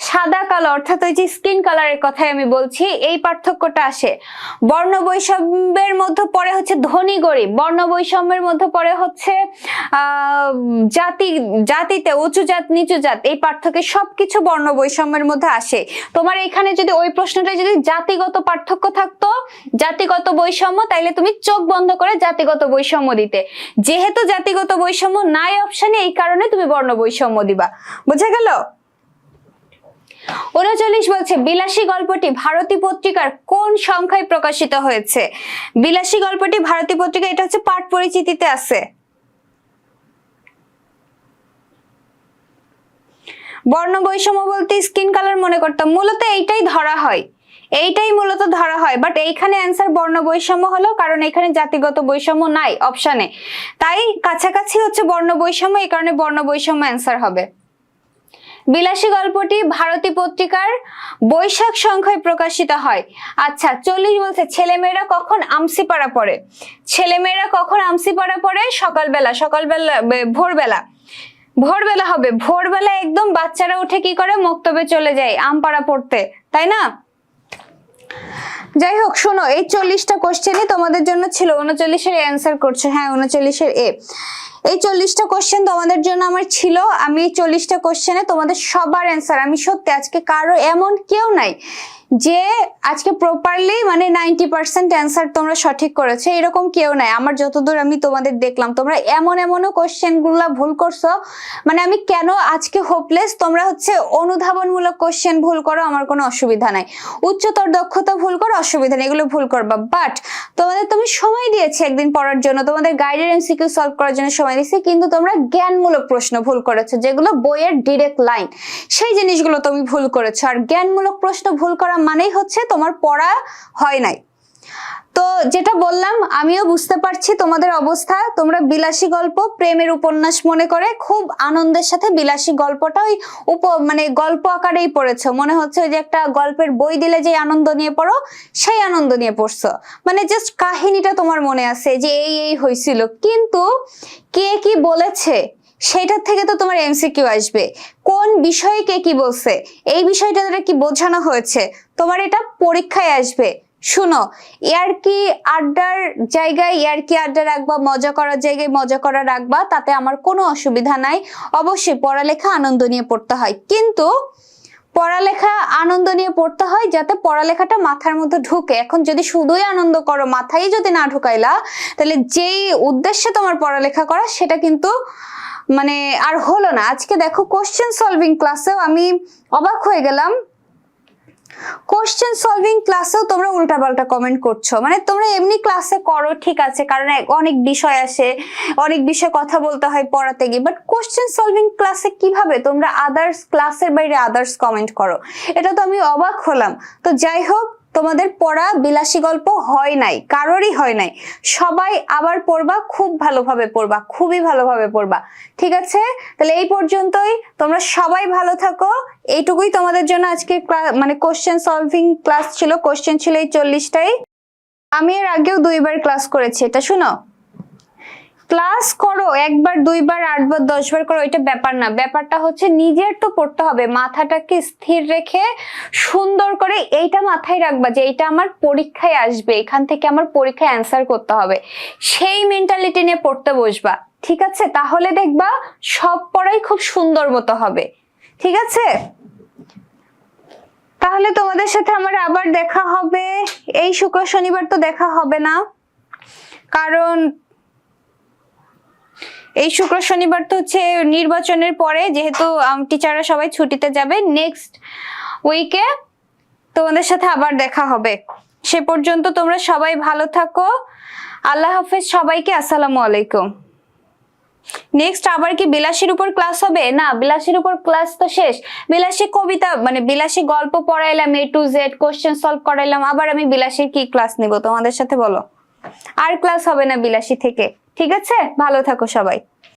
সাদা কালো অর্থাৎ ওই যে স্কিন কালারের কথাই আমি বলছি, এই পার্থক্যটা আসে। বর্ণ বৈষম্যের মধ্যে পড়ে হচ্ছে ধনী গরিব, বর্ণ বৈষম্যের মধ্যে পড়ে হচ্ছে জাতিতে উঁচু জাত নিচু জাত, এই পার্থক্য সবকিছু বর্ণ বৈষম্যের মধ্যে আসে। তোমার এখানে যদি ওই প্রশ্নটা যদি জাতিগত পার্থক্য থাকতো, জাতিগত বৈষম্য, তাইলে তুমি চোখ বন্ধ করে জাতিগত বৈষম্য দিতে। যেহেতু জাতিগত বৈষম্য নাই অপশনে, এই কারণে তুমি বর্ণ বৈষম্য দিবা। বুঝা গেল? 39 বলছে বিলাসী গল্পটি ভারতী পত্রিকার কোন সংখ্যায় প্রকাশিত হয়েছে? বিলাসী গল্পটি ভারতী পত্রিকা, এটা হচ্ছে পাঠ পরিচিতিতে আছে। বর্ণ বৈষম্য বলতে স্কিন কালার মনে করতাম, মূলত এইটাই ধরা হয়, এইটাই মূলত ধরা হয়। বাট এইখানে অ্যান্সার বর্ণ বৈষম্য হলো কারণ এখানে জাতিগত বৈষম্য নাই অপশনে, তাই কাছাকাছি হচ্ছে বর্ণ বৈষম্য, এই কারণে বর্ণ বৈষম্য অ্যান্সার হবে। বিলাসী গল্পটি ভারতী পত্রিকার বৈশাখ সংখ্যায় প্রকাশিত হয়। আচ্ছা 40 বলছে ছেলেমেয়েরা কখন আমসিপাড়া পড়ে? ছেলেমেয়েরা কখন আমসিপাড়া পড়ে? সকালবেলা, ভোরবেলা। ভোরবেলা হবে, ভোরবেলা একদম বাচ্চারা উঠে কি করে? মক্তবে চলে যায় আমপাড়া পড়তে, তাই না? যাই হোক শোনো, এই 40টা কোশ্চেনই তোমাদের জন্য ছিল। 39-এর অ্যান্সার করছো, হ্যাঁ 39-এর এ। এই 40টা কোশ্চেন তোমাদের জন্য আমার ছিল। আমি 40টা কোশ্চেনে তোমাদের সবার অ্যান্সার, আমি সত্যি আজকে কারো এমন কেউ নাই যে আজকে প্রপারলি মানে 90% অ্যান্সার তোমরা সঠিক করেছো, এরকম কেউ নাই। আমার যতদূর আমি তোমাদের দেখলাম তোমরা এমনও কোশ্চেন গুলা ভুল করছো, মানে আমি কেন আজকে হোপলেস। তোমরা হচ্ছে অনুধাবনমূলক কোশ্চেন ভুল করো, আমার কোনো অসুবিধা নাই। উচ্চতর দক্ষতা ভুল করো, অসুবিধা নেই, এগুলো ভুল করবা। বাট তোমাদের তুমি সময় দিয়েছি একদিন পড়ার জন্য, তোমাদের গাইডের এমসিকিউ সলভ করার জন্য সময় দিয়েছি, কিন্তু তোমরা জ্ঞানমূলক প্রশ্ন ভুল করেছো, যেগুলো বইয়ের ডিরেক্ট লাইন, সেই জিনিসগুলো তুমি ভুল করেছো। আর জ্ঞানমূলক প্রশ্ন ভুল করা মানেই হচ্ছে তোমার পড়া হয় নাই। তো যেটা বললাম, আমিও বুঝতে পারছি তোমাদের অবস্থা। তোমরা বিলাসী গল্প প্রেমের উপন্যাস মনে করে খুব আনন্দের সাথে বিলাসী গল্পটা ওই মানে গল্প আকারেই পড়েছো, মনে হচ্ছে ওই যে একটা গল্পের বই দিলে যে আনন্দ নিয়ে পড়ো সেই আনন্দ নিয়ে পড়ছো। মানে জাস্ট কাহিনীটা তোমার মনে আছে যে এই হয়েছিল, কিন্তু কে কি বলেছে সেটার থেকে তো তোমার এমসিকিউ আসবে। কোন বিষয়ে কে কি বলছে, এই বিষয়টা কি বোঝানো হয়েছে, তোমার এটা পরীক্ষায় আসবে। শুনো, ইয়ার্কি আড্ডার জায়গায় ইয়ার্কি আড্ডা রাখবা, মজা করার জায়গায় মজা করা রাখবা, তাতে আমার কোনো অসুবিধা নাই। অবশ্যই পড়ালেখা আনন্দ নিয়ে পড়তে হয়, কিন্তু পড়ালেখা আনন্দ নিয়ে পড়তে হয় যাতে পড়ালেখাটা মাথার মধ্যে ঢুকে। এখন যদি শুধুই আনন্দ করো, মাথায় যদি না ঢুকাইলা, তাহলে যেই উদ্দেশ্যে তোমার পড়ালেখা করা সেটা কিন্তু মানে আর হলো না। আজকে দেখো কোশ্চেন সলভিং ক্লাসেও আমি অবাক হয়ে গেলাম, কোশ্চেন সলভিং ক্লাসেও তোমরা উল্টাপাল্টা কমেন্ট করছো। মানে তোমরা এমনি ক্লাসে করো ঠিক আছে, কারণ অনেক বিষয় আসে, অনেক বিষয় কথা বলতে হয় পড়াতে গিয়ে, বাট কোশ্চেন সলভিং ক্লাসে কিভাবে তোমরা আদার্স ক্লাসের বাইরে আদার্স কমেন্ট করো, এটা তো আমি অবাক হলাম। তো যাই হোক, তোমাদের পড়া বিলাসী গল্প হয় নাই, কারোরই হয় নাই। সবাই আবার পড়বা, খুব ভালোভাবে পড়বা, খুবই ভালোভাবে পড়বা, ঠিক আছে? তাহলে এই পর্যন্তই, তোমরা সবাই ভালো থাকো। এইটুকুই তোমাদের জন্য আজকে মানে কোশ্চেন সলভিং ক্লাস ছিল। কোশ্চেন ছিল এই 40টাই। আমি এর আগেও 2বার ক্লাস করেছি, এটা শুনো। ক্লাস করো, একবার দুইবার 8বার 10বার করো, এটা ব্যাপার না। ব্যাপারটা হচ্ছে নিজের তো পড়তে হবে, মাথাটাকে স্থির রেখে সুন্দর করে এইটা মাথায় রাখবা যে এইটা আমার পরীক্ষায় আসবে, এখান থেকে আমার পরীক্ষায় অ্যান্সার করতে হবে, সেই মেন্টালিটি নিয়ে পড়তে বসবা। ঠিক আছে? তাহলে দেখবা সব পড়াই খুব সুন্দর মতো হবে। ঠিক আছে? তাহলে তোমাদের সাথে আমার আবার দেখা হবে। এই শুক্র শনিবার তো দেখা হবে না, কারণ এই শুক্র শনিবার তো হচ্ছে নির্বাচনের পরে, যেহেতু টিচাররা সবাই ছুটিতে যাবে। নেক্সট উইকে তোমাদের সাথে আবার দেখা হবে। সে পর্যন্ত তোমরা সবাই ভালো থাকো। আল্লাহ হাফেজ সবাইকে। আসসালামু আলাইকুম। নেক্সট আবার কি বিলাসীর উপর ক্লাস হবে? না, বিলাসীর উপর ক্লাস তো শেষ। বিলাসী কবিতা মানে বিলাসী গল্প পড়াইলাম, A to Z question solve করাইলাম, আবার আমি বিলাসীর কি ক্লাস নিব তোমাদের সাথে বলো? আর ক্লাস হবে না বিলাসী থেকে। ঠিক আছে? ভালো থাকো সবাই।